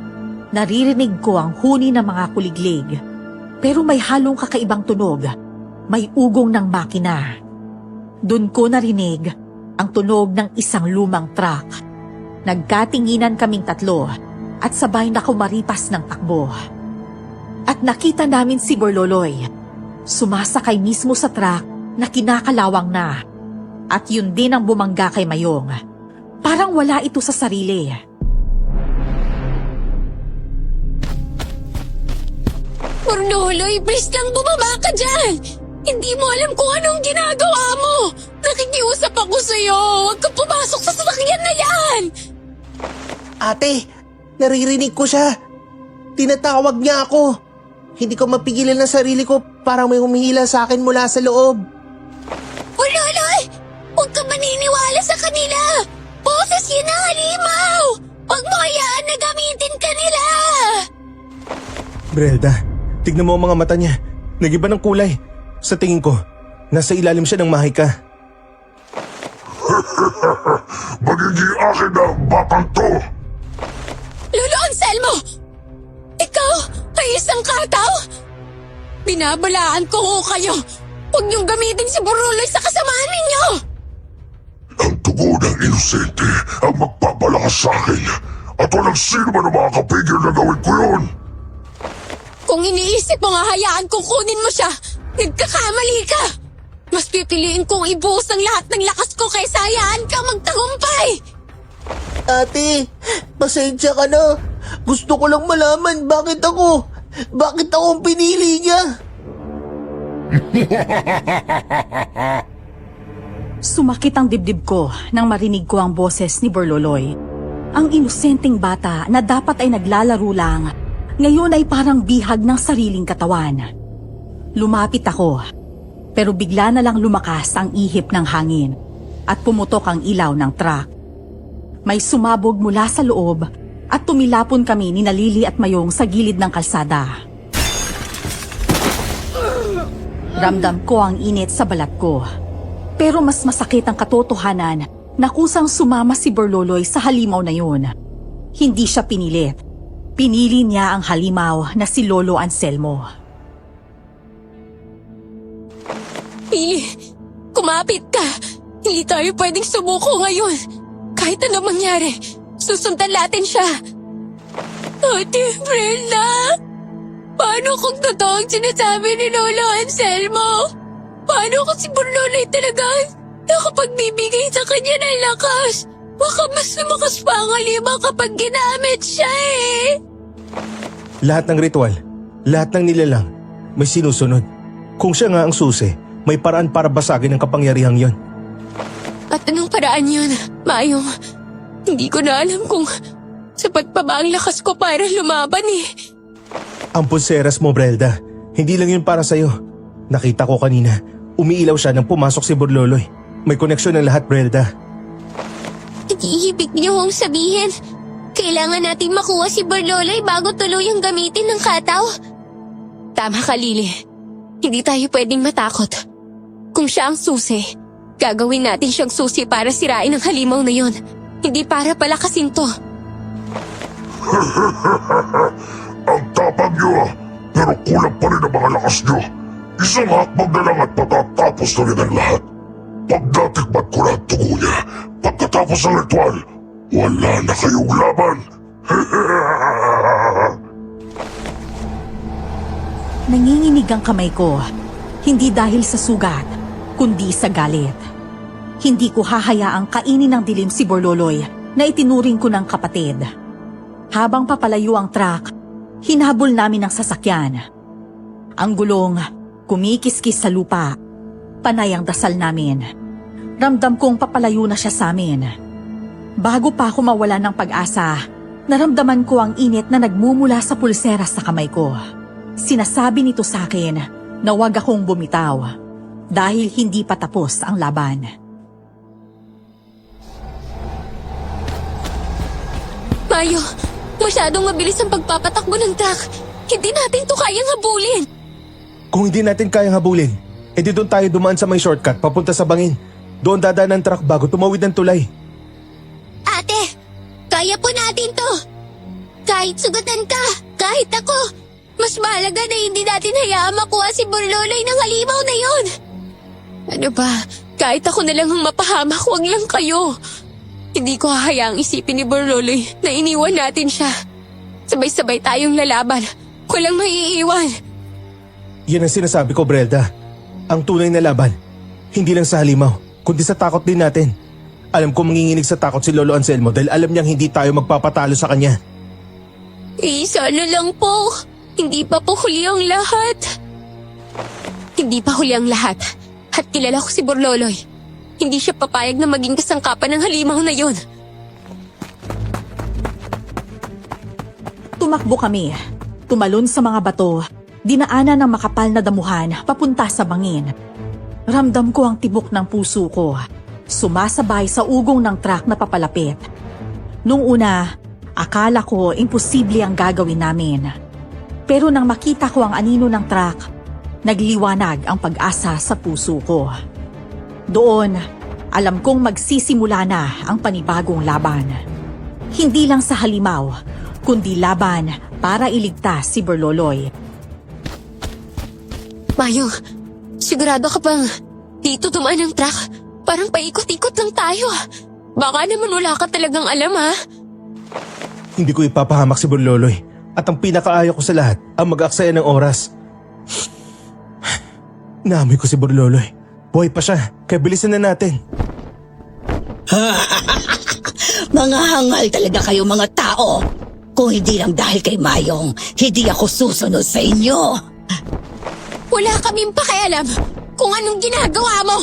[SPEAKER 4] naririnig ko ang huni ng mga kuliglig. Pero may halong kakaibang tunog. May ugong ng makina. Doon ko narinig ang tunog ng isang lumang truck. Nagkatinginan kaming tatlo at sabay na kumaripas ng takbo. At nakita namin si Burloloy. Sumasakay mismo sa truck na kinakalawang na. At yun din ang bumangga kay Mayong. Parang wala ito sa sarili.
[SPEAKER 3] Burloloy, please lang bumaba ka dyan. Hindi mo alam kung anong ginagawa mo. Nakikiusap ako sa'yo. Huwag kang pumasok sa sasakyan na yan.
[SPEAKER 6] Ate, naririnig ko siya. Tinatawag niya ako. Hindi ko mapigilan ang sarili ko, parang may humihila sa akin mula sa loob.
[SPEAKER 3] Burloloy, huwag ka maniniwala sa kanila. Boses yun na halimaw. Huwag mo hayaan na gamitin ka nila.
[SPEAKER 1] Brelda, tignan mo ang mga mata niya. Nag-iba ng kulay. Sa tingin ko, nasa ilalim siya ng mahika.
[SPEAKER 8] Magiging akin na ang batang to!
[SPEAKER 3] Lolo Anselmo! Ikaw ay isang kataw? Binabalaan ko ho kayo. Huwag niyong gamitin si Burloloy sa kasamaan ninyo.
[SPEAKER 8] Ang dugo ng inosente ang magpapalakas sa akin at walang sino man ang makakapigil na gawin ko yun!
[SPEAKER 3] Kung iniisip mo nga hayaan kong kunin mo siya, nagkakamali ka. Mas pipiliin kong ibuhos ang lahat ng lakas ko kaysa hayaan kang magtagumpay!
[SPEAKER 6] Ate, pasensya ka na. Gusto ko lang malaman bakit ako ang pinili niya.
[SPEAKER 4] Sumakit ang dibdib ko nang marinig ko ang boses ni Borloloy. Ang inosenteng bata na dapat ay naglalaro lang, ngayon ay parang bihag ng sariling katawan. Lumapit ako, pero bigla na lang lumakas ang ihip ng hangin at pumutok ang ilaw ng truck. May sumabog mula sa loob at tumilapon kami ni Lily at Mayong sa gilid ng kalsada. Ramdam ko ang init sa balat ko. Pero mas masakit ang katotohanan na kusang sumama si Borloloy sa halimaw na yun. Hindi siya pinilit. Pinili niya ang halimaw na si Lolo Anselmo.
[SPEAKER 3] Pili, kumapit ka. Hindi tayo pwedeng sumuko ngayon. Kahit ano mangyari, susundan natin siya. Ate Brenda, paano kung totoo ang sinasabi ni Lolo Anselmo? Paano kung si Borloloy talaga nakapagbibigay sa kanya ng lakas? Baka mas lumakas pa ang halimaw kapag ginamit siya eh.
[SPEAKER 1] Lahat ng ritual, lahat ng nilalang, may sinusunod. Kung siya nga ang susi, may paraan para basagin ang kapangyarihang yon.
[SPEAKER 3] At anong paraan yun, Mayong? Hindi ko na alam kung sapat pa ba ang lakas ko para lumaban eh.
[SPEAKER 1] Ang pulseras mo, Brelda, hindi lang yun para sa'yo. Nakita ko kanina, umiilaw siya nang pumasok si Borloloy. May koneksyon ng lahat, Brelda.
[SPEAKER 3] Ibig niyo kong sabihin, kailangan natin makuha si Borloloy bago tuluyang gamitin ng kataw? Tama ka, Lily. Hindi tayo pwedeng matakot. Kung siya ang susi, gagawin natin siyang susi para sirain ang halimaw na yon. Hindi para palakasin to.
[SPEAKER 8] Ang tapang niyo pero kulang pa rin ang mga lakas niyo. Isang hakbang na lang at patatapos na rin ang lahat. Pag natikman ko na ang tugo niya, pagkatapos ng ritual, wala na kayong laban.
[SPEAKER 4] Nanginginig ang kamay ko, hindi dahil sa sugat, kundi sa galit. Hindi ko hahayaang kainin ng dilim si Borloloy na itinuring ko ng kapatid. Habang papalayo ang truck, hinabol namin ang sasakyan. Ang gulong, kumikiskis sa lupa. Panay ang dasal namin. Ramdam kong papalayo na siya sa amin. Bago pa ako mawala ng pag-asa, naramdaman ko ang init na nagmumula sa pulseras sa kamay ko. Sinasabi nito sa akin na huwag akong bumitaw dahil hindi pa tapos ang laban.
[SPEAKER 3] Mayo, masyadong mabilis ang pagpapatakbo ng truck. Hindi natin to kayang habulin.
[SPEAKER 1] Kung hindi natin kayang habulin, edi doon tayo dumaan sa may shortcut papunta sa bangin. Doon dadaan ang truck bago tumawid ng tulay.
[SPEAKER 3] Ate, kaya po natin to. Kahit sugatan ka, kahit ako, mas mahalaga na hindi natin hayaan makuha si Borloloy ng halimaw na yon. Ano ba, kahit ako na lang ang mapahamak, huwag lang kayo. Hindi ko hahayaang isipin ni Borloloy na iniwan natin siya. Sabay-sabay tayong lalaban, walang maiiwan.
[SPEAKER 1] Yan ang sinasabi ko, Brelda. Ang tunay na laban, hindi lang sa halimaw, kundi sa takot din natin. Alam ko manginginig sa takot si Lolo Anselmo dahil alam niyang hindi tayo magpapatalo sa kanya.
[SPEAKER 3] Sana lang po, hindi pa po huli ang lahat. Hindi pa huli ang lahat. At kilala ko si Borloloy. Hindi siya papayag na maging kasangkapan ng halimaw na yon.
[SPEAKER 4] Tumakbo kami. Tumalon sa mga bato. Dinaanan ng makapal na damuhan papunta sa bangin. Ramdam ko ang tibok ng puso ko. Sumasabay sa ugong ng truck na papalapit. Nung una, akala ko imposible ang gagawin namin. Pero nang makita ko ang anino ng truck, nagliwanag ang pag-asa sa puso ko. Doon, alam kong magsisimula na ang panibagong laban. Hindi lang sa halimaw, kundi laban para iligtas si Borloloy.
[SPEAKER 3] Mayong, sigurado ka bang dito dumaan ang truck? Parang paikot-ikot lang tayo. Baka naman wala ka talagang alam ha?
[SPEAKER 1] Hindi ko ipapahamak si Borloloy. At ang pinakaayaw ko sa lahat, ang mag-aksaya ng oras. Naamoy ko si Borloloy. Buhay pa siya, kaya bilisan na natin.
[SPEAKER 5] Mga hangal talaga kayo mga tao. Kung hindi lang dahil kay Mayong, hindi ako susunod sa inyo.
[SPEAKER 3] Wala kaming pakialam kung anong ginagawa mo.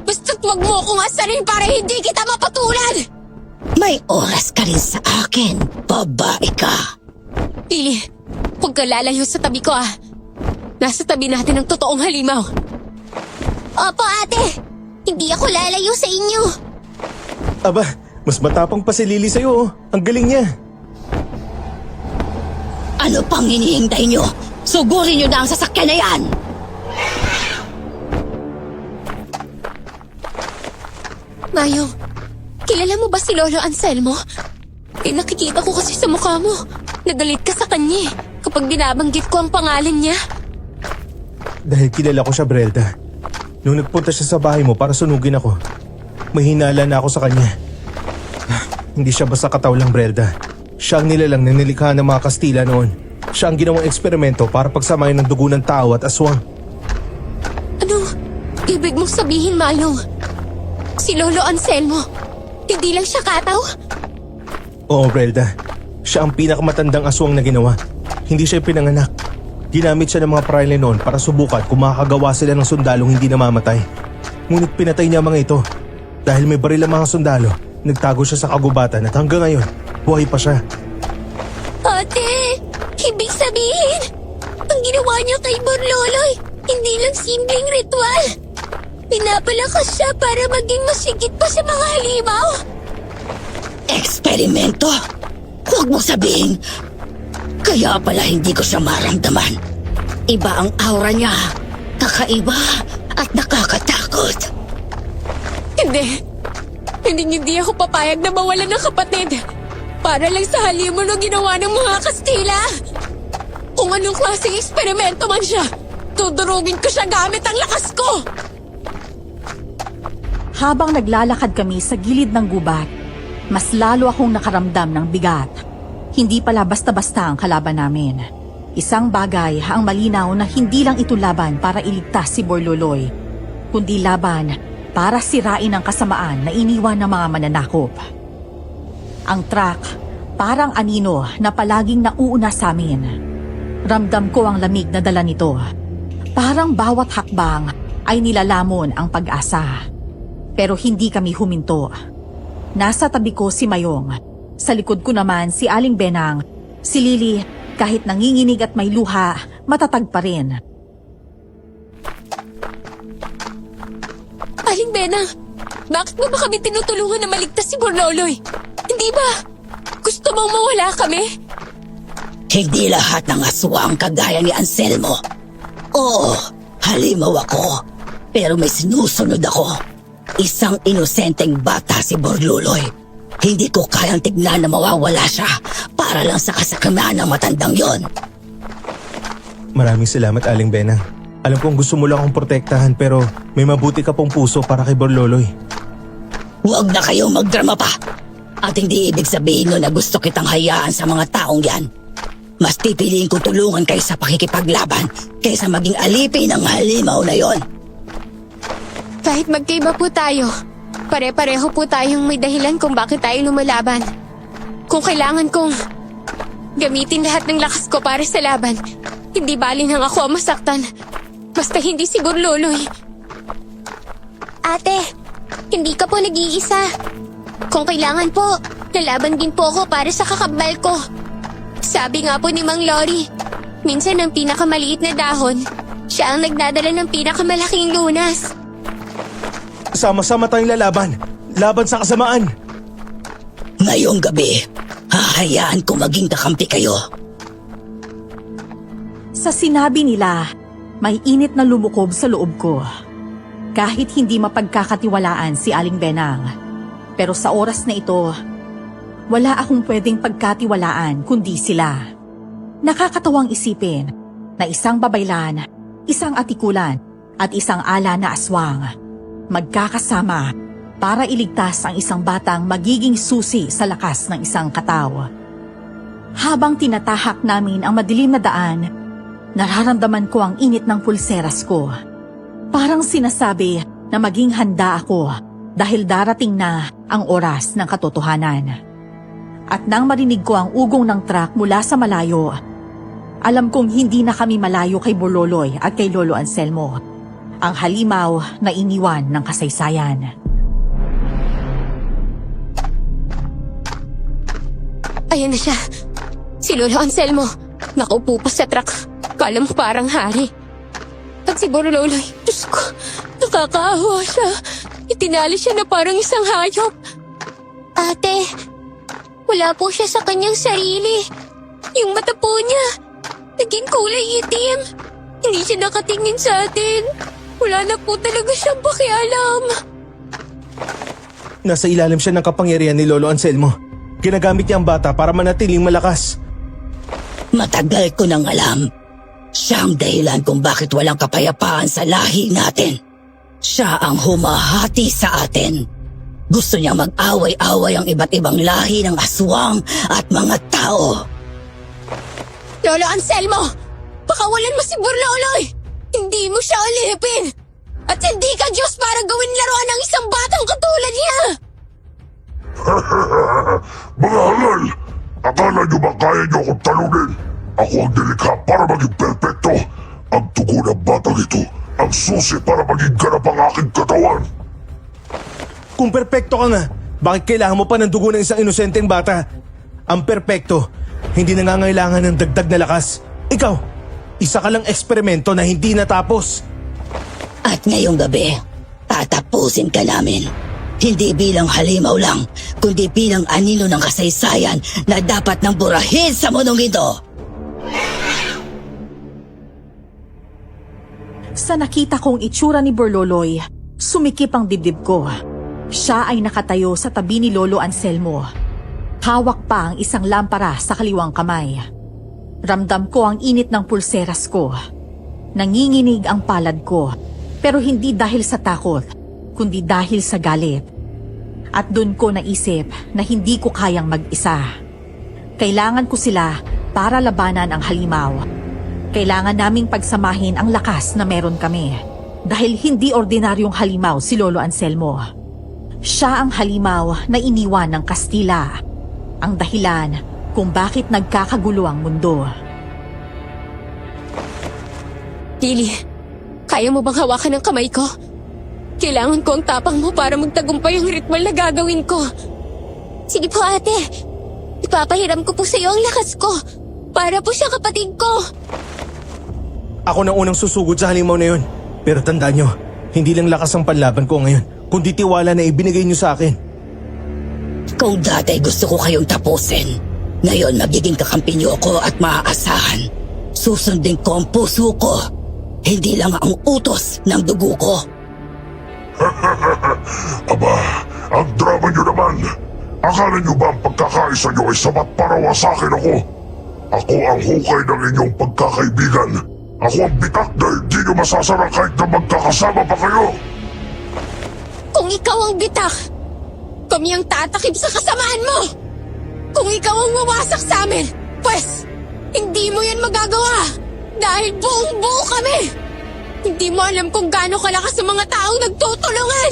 [SPEAKER 3] Basta't wag mo akong asarin para hindi kita mapatulan.
[SPEAKER 5] May oras ka rin sa akin, babae ka.
[SPEAKER 3] Lily, huwag ka lalayo sa tabi ko Nasa tabi natin ang totoong halimaw. Opo ate, hindi ako lalayo sa inyo.
[SPEAKER 1] Aba, mas matapang pa si Lily sa'yo. Ang galing niya.
[SPEAKER 5] Ano pang hinihintay nyo? Sugurin nyo na ang sasakyan na yan!
[SPEAKER 3] Mayong, kilala mo ba si Lolo Anselmo? Nakikita ko kasi sa mukha mo. Nagalit ka sa kanya kapag binabanggit ko ang pangalan niya.
[SPEAKER 1] Dahil kilala ko siya, Brelda. Nung nagpunta siya sa bahay mo para sunugin ako, may hinala na ako sa kanya. Hindi siya basta kataw lang, Brelda. Siya ang nilalang na nilikha ng mga Kastila noon. Siya ang ginawang eksperimento para pagsamahin ng dugo ng tao at aswang.
[SPEAKER 3] Ano? Ibig mong sabihin, Mayong? Si Lolo Anselmo, hindi lang siya kataw?
[SPEAKER 1] Oo, Brelda. Siya ang pinakamatandang aswang na ginawa. Hindi siya pinanganak. Ginamit siya ng mga praile noon para subukan kung makakagawa sila ng sundalong hindi namamatay. Ngunit pinatay niya mga ito. Dahil may baril ang mga sundalo, nagtago siya sa kagubatan at hanggang ngayon, buhay pa siya.
[SPEAKER 3] Ate, ibig sabihin, ang ginawa niya kay Borloloy, hindi lang simpleng ritual. Pinapalakas siya para maging masigit pa sa mga halimaw.
[SPEAKER 5] Eksperimento? Huwag mo sabihin. Kaya pala hindi ko siya maramdaman. Iba ang aura niya. Kakaiba at nakakatakot.
[SPEAKER 3] Hindi ako papayag na mawalan ng kapatid. Para lang sa halimaw na ginawa ng mga Kastila. Kung anong klaseng eksperimento man siya, tudurugin ko siya gamit ang lakas ko.
[SPEAKER 4] Habang naglalakad kami sa gilid ng gubat, mas lalo akong nakaramdam ng bigat. Hindi pala basta-basta ang kalaban namin. Isang bagay ang malinaw na hindi lang ito laban para iligtas si Borloloy, kundi laban para sirain ang kasamaan na iniwan ng mga mananakop. Ang truck, parang anino na palaging nauuna sa amin. Ramdam ko ang lamig na dala nito. Parang bawat hakbang ay nilalamon ang pag-asa. Pero hindi kami huminto. Nasa tabi ko si Mayong. Sa likod ko naman si Aling Benang. Si Lily, kahit nanginginig at may luha, matatag pa rin.
[SPEAKER 3] Aling Benang, bakit mo ba kami tinutulungan na maligtas si Borloloy? Hindi ba? Gusto mong mawala kami?
[SPEAKER 5] Hindi lahat ng aswang kagaya ni Anselmo. Oo, halimaw ako. Pero may sinusunod ako. Isang inosenteng bata si Borloloy. Hindi ko kayang tignan na mawawala siya para lang sa kasakamahan ng matandang yon.
[SPEAKER 1] Maraming salamat, Aling Benang. Alam kong gusto mo lang akong protektahan pero may mabuti ka pong puso para kay Borloloy.
[SPEAKER 5] Huwag na kayong magdrama pa. At hindi ibig sabihin nun na gusto kitang hayaan sa mga taong yan. Mas pipiliin kong tulungan kayo sa pakikipaglaban kaysa maging alipin ng halimaw na yon.
[SPEAKER 3] Kahit magkaiba po tayo, pare-pareho po tayong may dahilan kung bakit tayo lumalaban. Kung kailangan kong gamitin lahat ng lakas ko para sa laban, hindi bali nang ako ang masaktan. Basta hindi si Borloloy. Ate, hindi ka po nag-iisa. Kung kailangan po, lalaban din po ako para sa kakambal ko. Sabi nga po ni Mang Lori, minsan ang pinakamaliit na dahon, siya ang nagdadala ng pinakamalaking lunas.
[SPEAKER 1] Sama-sama tayong lalaban. Laban sa kasamaan.
[SPEAKER 5] Ngayong gabi, hahayaan ko maging kakampi kayo.
[SPEAKER 4] Sa sinabi nila, may init na lumukob sa loob ko. Kahit hindi mapagkakatiwalaan si Aling Benang. Pero sa oras na ito, wala akong pwedeng pagkatiwalaan kundi sila. Nakakatawang isipin na isang babaylan, isang atikulan, at isang ala na aswang magkakasama para iligtas ang isang batang magiging susi sa lakas ng isang kataw. Habang tinatahak namin ang madilim na daan, nararamdaman ko ang init ng pulseras ko. Parang sinasabi na maging handa ako dahil darating na ang oras ng katotohanan. At nang marinig ko ang ugong ng truck mula sa malayo, alam kong hindi na kami malayo kay Bololoy at kay Lolo Anselmo, ang halimaw na iniwan ng kasaysayan.
[SPEAKER 3] Ayan na siya. Si Lolo Anselmo. Nakaupo pa sa truck. Kala mo parang hari. At si Boroloy, Diyos ko, nakakaawa siya. Itinali siya na parang isang hayop. Ate, wala po siya sa kanyang sarili. Yung mata po niya, naging kulay itim. Hindi siya nakatingin sa atin. Wala na po talaga siyang pakialam.
[SPEAKER 1] Nasa ilalim siya ng kapangyarihan ni Lolo Anselmo. Ginagamit niya ang bata para manatiling malakas.
[SPEAKER 5] Matagal ko nang alam. Siya ang dahilan kung bakit walang kapayapaan sa lahi natin. Siya ang humahati sa atin. Gusto niya mag-away-away ang iba't ibang lahi ng aswang at mga tao.
[SPEAKER 3] Lolo Anselmo, pakawalan mo si Boroloy. Hindi mo siya alipin. At hindi ka Diyos para gawin laruan ng isang batang katulad niya.
[SPEAKER 8] Mga halal! Akala nyo ba kaya nyo akong talunin? Ako ang delikha para maging perpekto. Ang tugo ng batang ito, ang susi para maging ganap ang aking katawan.
[SPEAKER 1] Kung perpekto ka nga, bakit kailangan mo pa ng dugo ng isang inosenteng bata? Ang perpekto, hindi nangangailangan ng dagdag na lakas. Ikaw, isa ka lang eksperimento na hindi natapos.
[SPEAKER 5] At ngayong gabi, tatapusin ka namin. Hindi bilang halimaw lang, kundi bilang anino ng kasaysayan na dapat nang burahin sa mundong ito.
[SPEAKER 4] Sa nakita kong itsura ni Borloloy, sumikip ang dibdib ko. Siya ay nakatayo sa tabi ni Lolo Anselmo. Hawak pa ang isang lampara sa kaliwang kamay. Ramdam ko ang init ng pulseras ko. Nanginginig ang palad ko, pero hindi dahil sa takot, kundi dahil sa galit. At doon ko naisip na hindi ko kayang mag-isa. Kailangan ko sila para labanan ang halimaw. Kailangan naming pagsamahin ang lakas na meron kami. Dahil hindi ordinaryong halimaw si Lolo Anselmo. Siya ang halimaw na iniwan ng Kastila. Ang dahilan kung bakit nagkakagulo ang mundo.
[SPEAKER 3] Lily, kaya mo bang hawakan ang kamay ko? Kailangan ko ang tapang mo para magtagumpay ang ritual na gagawin ko. Sige po ate, ipapahiram ko po sa iyo ang lakas ko para po sa kapatid ko.
[SPEAKER 1] Ako na unang susugod sa halimaw na yun. Pero tandaan nyo, hindi lang lakas ang panlaban ko ngayon, kundi tiwala na ibinigay nyo sa akin.
[SPEAKER 5] Kung dati gusto ko kayong tapusin, ngayon magiging kakampi niyo ako at maaasahan. Susundin ko ang puso ko, hindi lang ang utos ng dugo ko.
[SPEAKER 8] Aba, ang drama nyo naman. Akala nyo ba ang pagkakaisa nyo ay sapat para wasakin ako? Ako ang hukay ng inyong pagkakaibigan. Ako ang bitak na hindi nyo masasara kahit na magkakasama pa kayo.
[SPEAKER 3] Kung ikaw ang bitak, kami ang tatakip sa kasamaan mo. Kung ikaw ang wawasak sa amin, pues, hindi mo yan magagawa. Dahil buong-buo kami. Hindi mo alam kung gaano kalakas ang mga taong nagtutulungan.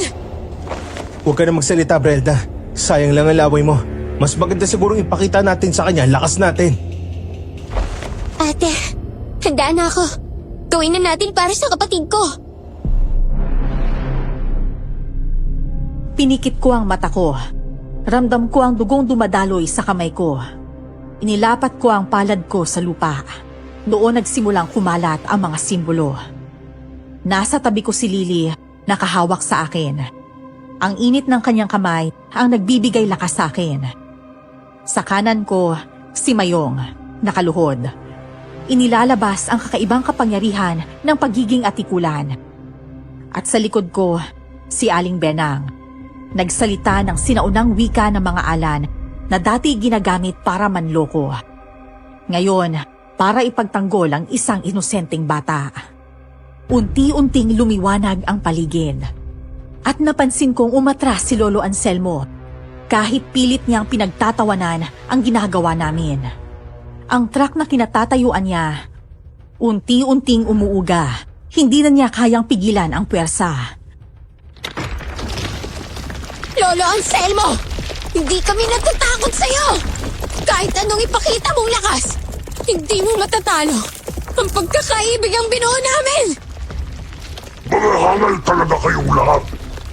[SPEAKER 1] Huwag ka na magsalita, Brelda. Sayang lang ang laway mo. Mas maganda sigurong ipakita natin sa kanya lakas natin.
[SPEAKER 3] Ate, handa na ako. Gawin na natin para sa kapatid ko.
[SPEAKER 4] Pinikit ko ang mata ko. Ramdam ko ang dugong dumadaloy sa kamay ko. Inilapat ko ang palad ko sa lupa. Noon nagsimulang kumalat ang mga simbolo. Nasa tabi ko si Lily, nakahawak sa akin. Ang init ng kanyang kamay ang nagbibigay lakas sa akin. Sa kanan ko, si Mayong, nakaluhod. Inilalabas ang kakaibang kapangyarihan ng pagiging atikulan. At sa likod ko, si Aling Benang. Nagsalita ng sinaunang wika ng mga alan na dati ginagamit para manloko. Ngayon, para ipagtanggol ang isang inosenteng bata. Unti-unting lumiwanag ang paligid. At napansin kong umatras si Lolo Anselmo kahit pilit niyang pinagtatawanan ang ginagawa namin. Ang truck na kinatatayuan niya, unti-unting umuuga. Hindi na niya kayang pigilan ang puwersa.
[SPEAKER 3] Lolo Anselmo! Hindi kami natatakot sa'yo! Kahit anong ipakita mong lakas, hindi mo matatalo ang pagkakaibig ang binuo namin!
[SPEAKER 8] Mga hangal talaga kayong lahat.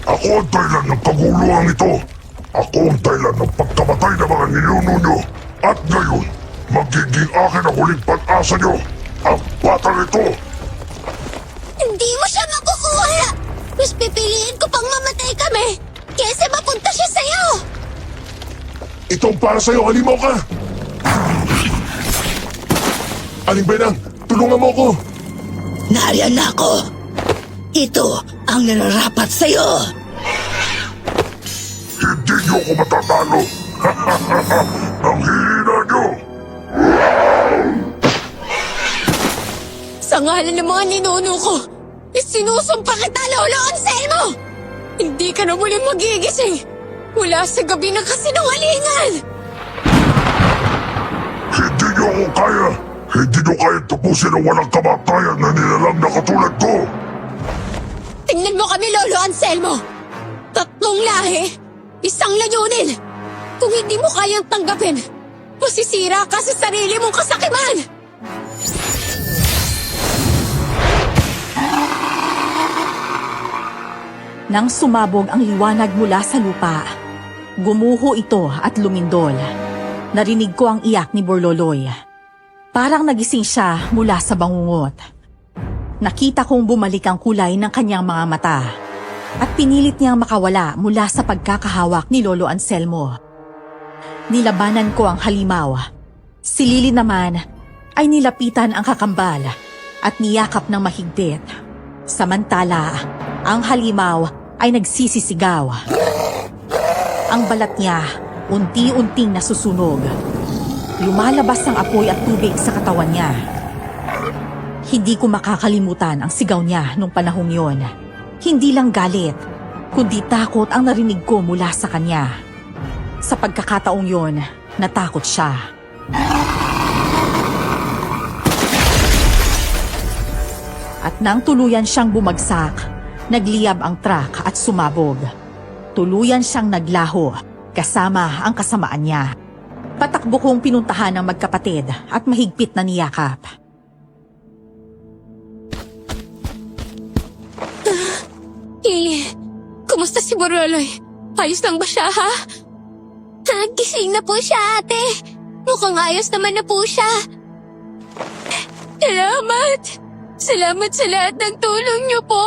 [SPEAKER 8] Ako ang dahilan ng kaguluhan ito. Ako ang dahilan ng pagkamatay ng mga ninuno nyo. At ngayon, magiging akin ang huling pag-asa nyo. Ang batang ito.
[SPEAKER 3] Hindi mo siya makukuha! Mas pipiliin ko pang mamatay kami kesa mapunta siya sa'yo!
[SPEAKER 8] Itong para sa'yo, halimaw ka! Aling Benang, tulungan mo ko!
[SPEAKER 5] Nariyan na ako. Ito ang nararapat sa'yo.
[SPEAKER 8] Hindi nyo ako matatalo! Ang hihina nyo!
[SPEAKER 3] Sa ngalan ng mga ninuno ko, isinusumpa kita, Lolo Anselmo! Hindi ka na muling magigising mula sa gabi ng kasinungalingan!
[SPEAKER 8] Hindi nyo ako kaya! Hindi nyo kaya tapusin ang walang kamatayan na nilalang na katulad ko!
[SPEAKER 3] Tingnan mo kami, Lolo Anselmo! 3 lahi, 1 layunin! Kung hindi mo kayang tanggapin, masisira ka sa sarili mong kasakiman!
[SPEAKER 4] Nang sumabog ang liwanag mula sa lupa, gumuho ito at lumindol. Narinig ko ang iyak ni Borloloy. Parang nagising siya mula sa bangungot. Nakita kong bumalik ang kulay ng kanyang mga mata at pinilit niyang makawala mula sa pagkakahawak ni Lolo Anselmo. Nilabanan ko ang halimaw. Si Lily naman ay nilapitan ang kakambal at niyakap ng mahigpit. Samantala, ang halimaw ay nagsisisigaw. Ang balat niya unti-unting nasusunog. Lumalabas ang apoy at tubig sa katawan niya. Hindi ko makakalimutan ang sigaw niya nung panahong yon. Hindi lang galit, kundi takot ang narinig ko mula sa kanya. Sa pagkakataong yon, natakot siya. At nang tuluyan siyang bumagsak, nagliyab ang truck at sumabog. Tuluyan siyang naglaho, kasama ang kasamaan niya. Patakbo kong pinuntahan ng magkapatid at mahigpit na niyakap.
[SPEAKER 3] Lily, kumusta si Borloloy? Ayos lang ba siya, ha? Gising na po siya, ate. Mukhang ayos naman na po siya. Salamat! Salamat sa lahat ng tulong niyo po!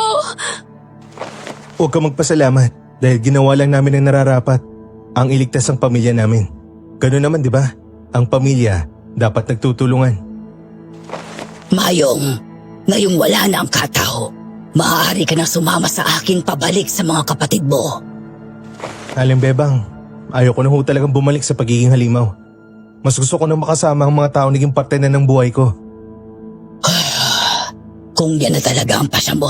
[SPEAKER 1] Huwag ka magpasalamat dahil ginawa lang namin ang nararapat. Ang iligtas ang pamilya namin. Ganun naman, di ba? Ang pamilya dapat nagtutulungan.
[SPEAKER 5] Mayong, ngayong wala na ang katao, maaari ka na sumama sa akin pabalik sa mga kapatid mo.
[SPEAKER 1] Aling Bebang, ayoko na ho talagang bumalik sa pagiging halimaw. Mas gusto ko na makasama ang mga tao naging parte na ng buhay ko.
[SPEAKER 5] Kung yan na talaga ang pasya mo,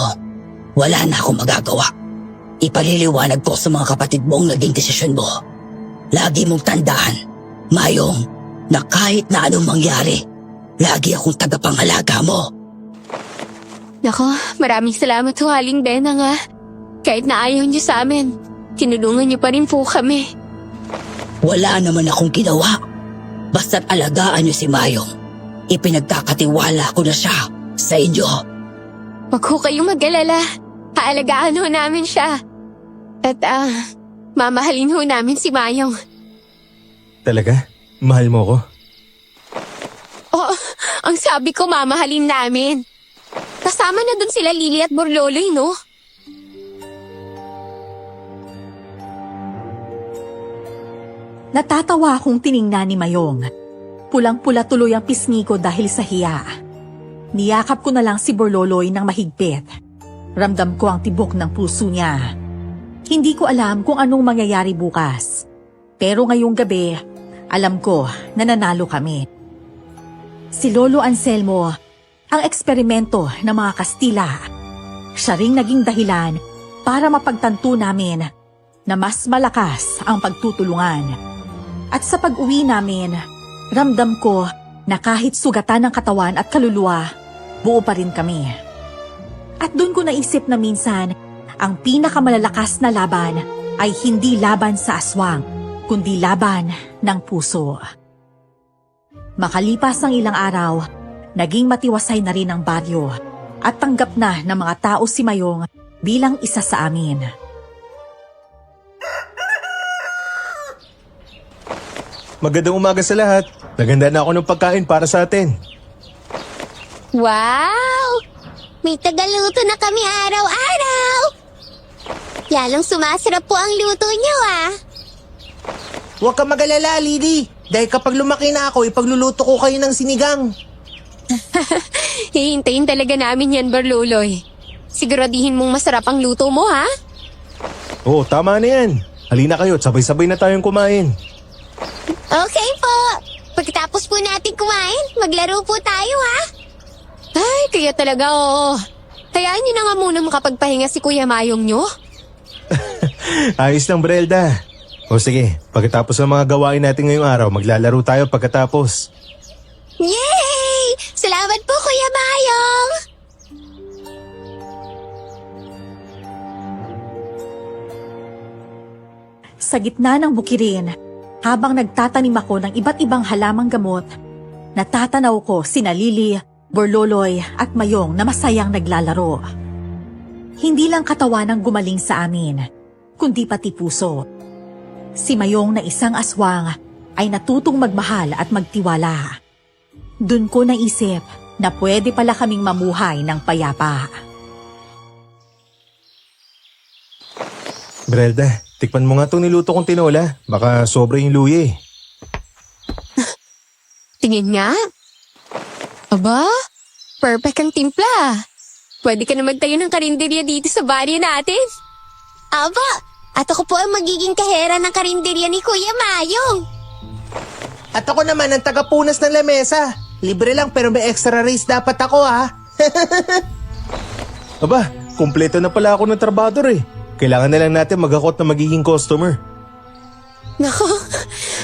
[SPEAKER 5] wala na akong magagawa. Ipaliliwanag ko sa mga kapatid mo ang naging desisyon mo. Lagi mong tandaan, Mayong, na kahit na anong mangyari, lagi akong tagapangalaga mo.
[SPEAKER 3] Nako, maraming salamat ho, Aling Benang, ha. Kahit na ayaw niyo sa amin, tinulungan niyo pa rin po kami.
[SPEAKER 5] Wala naman akong ginawa. Basta't alagaan niyo si Mayong. Ipinagkakatiwala ko na siya sa inyo.
[SPEAKER 3] Huwag ho kayong mag-alala. Haalagaan ho namin siya. At mamahalin ho namin si Mayong.
[SPEAKER 1] Talaga? Mahal mo ko?
[SPEAKER 3] Oo, ang sabi ko mamahalin namin. Kasama na dun sila Lily at Borloloy, no?
[SPEAKER 4] Natatawa akong tiningnan ni Mayong. Pulang-pula tuloy ang pisngi ko dahil sa hiya. Niyakap ko na lang si Borloloy ng mahigpit. Ramdam ko ang tibok ng puso niya. Hindi ko alam kung anong mangyayari bukas. Pero ngayong gabi, alam ko na nanalo kami. Si Lolo Anselmo, ang eksperimento ng mga Kastila. Siya ring naging dahilan para mapagtanto namin na mas malakas ang pagtutulungan. At sa pag-uwi namin, ramdam ko na kahit sugatan ng katawan at kaluluwa, buo pa rin kami. At doon ko naisip na minsan, ang pinakamalalakas na laban ay hindi laban sa aswang, kundi laban ng puso. Makalipas ang ilang araw, naging matiwasay na rin ang baryo at tanggap na ng mga tao si Mayong bilang isa sa amin.
[SPEAKER 1] Magandang umaga sa lahat. Naganda na ako ng pagkain para sa atin.
[SPEAKER 3] Wow! May tagaluto na kami araw-araw! Lalong sumasarap po ang luto niyo, ah!
[SPEAKER 6] Huwag ka mag-alala, Lily. Dahil kapag lumaki na ako, ipagluluto ko kayo ng sinigang.
[SPEAKER 3] Hihintayin talaga namin yan, Barluloy. Siguradihin mong masarap ang luto mo, ha?
[SPEAKER 1] Oo, tama na yan. Halina kayo at sabay-sabay na tayong kumain.
[SPEAKER 3] Okay po. Pagkatapos po natin kumain, maglaro po tayo, ha? Ay, kaya talaga, oo. Hayaan niyo na nga muna makapagpahinga si Kuya Mayong niyo.
[SPEAKER 1] Ayos lang, Brelda. O sige, pagkatapos ng mga gawain natin ngayong araw, maglalaro tayo pagkatapos.
[SPEAKER 3] Yay! Salamat po, Kuya Mayong!
[SPEAKER 4] Sa gitna ng bukirin, habang nagtatanim ako ng iba't ibang halamang gamot, natatanaw ko sina Lily, Borloloy at Mayong na masayang naglalaro. Hindi lang katawan ang gumaling sa amin, kundi pati puso. Si Mayong na isang aswang ay natutong magmahal at magtiwala. Doon ko naisip na pwede pala kaming mamuhay ng payapa.
[SPEAKER 1] Brelda, tikman mo nga itong niluto kong tinola. Baka sobra yung luya eh.
[SPEAKER 3] Tingin nga. Aba, perfect ang timpla. Pwede ka na magtayo ng karinderya dito sa baryo natin. Aba, at ako po ang magiging kahera ng karinderya ni Kuya Mayong.
[SPEAKER 6] At ako naman ang tagapunas ng lamesa. Libre lang pero may extra raise dapat ako, ha?
[SPEAKER 1] Aba, kumpleto na pala ako ng trabador eh. Kailangan na lang natin mag-akot na magiging customer.
[SPEAKER 3] Nako,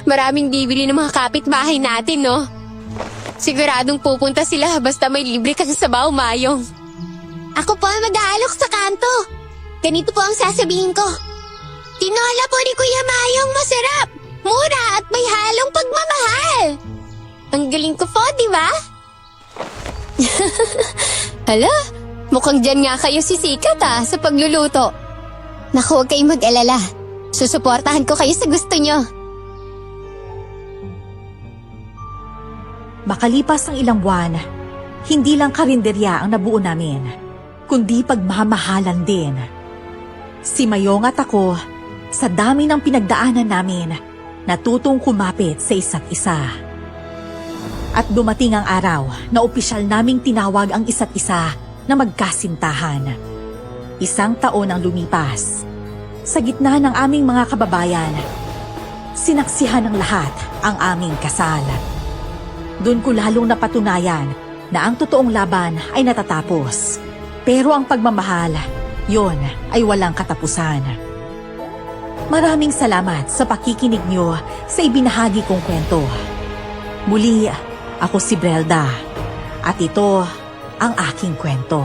[SPEAKER 3] maraming bibili ng mga kapitbahay natin, no? Siguradong pupunta sila basta may libre kang sabaw, Mayong. Ako po ang mag-aalok sa kanto. Ganito po ang sasabihin ko. Tinola po ni Kuya Mayong masarap, mura at may halong pagmamahal. Ang galing ko po, di ba? Hala, mukhang dyan nga kayo sisikat sa pagluluto. Naku, huwag kayong mag-alala. Susuportahan ko kayo sa gusto nyo.
[SPEAKER 4] Makalipas ang ilang buwan, hindi lang karinderya ang nabuo namin, kundi pagmamahalan din. Si Mayong at ako, sa dami ng pinagdaanan namin, natutong kumapit sa isa't isa. At dumating ang araw na opisyal naming tinawag ang isa't isa na magkasintahan. 1 taon ang lumipas. Sa gitna ng aming mga kababayan, sinaksihan ng lahat ang aming kasal. Doon ko lalong napatunayan na ang totoong laban ay natatapos. Pero ang pagmamahal, yon ay walang katapusan. Maraming salamat sa pakikinig niyo sa ibinahagi kong kwento. Muli, ako si Brelda at ito ang aking kwento.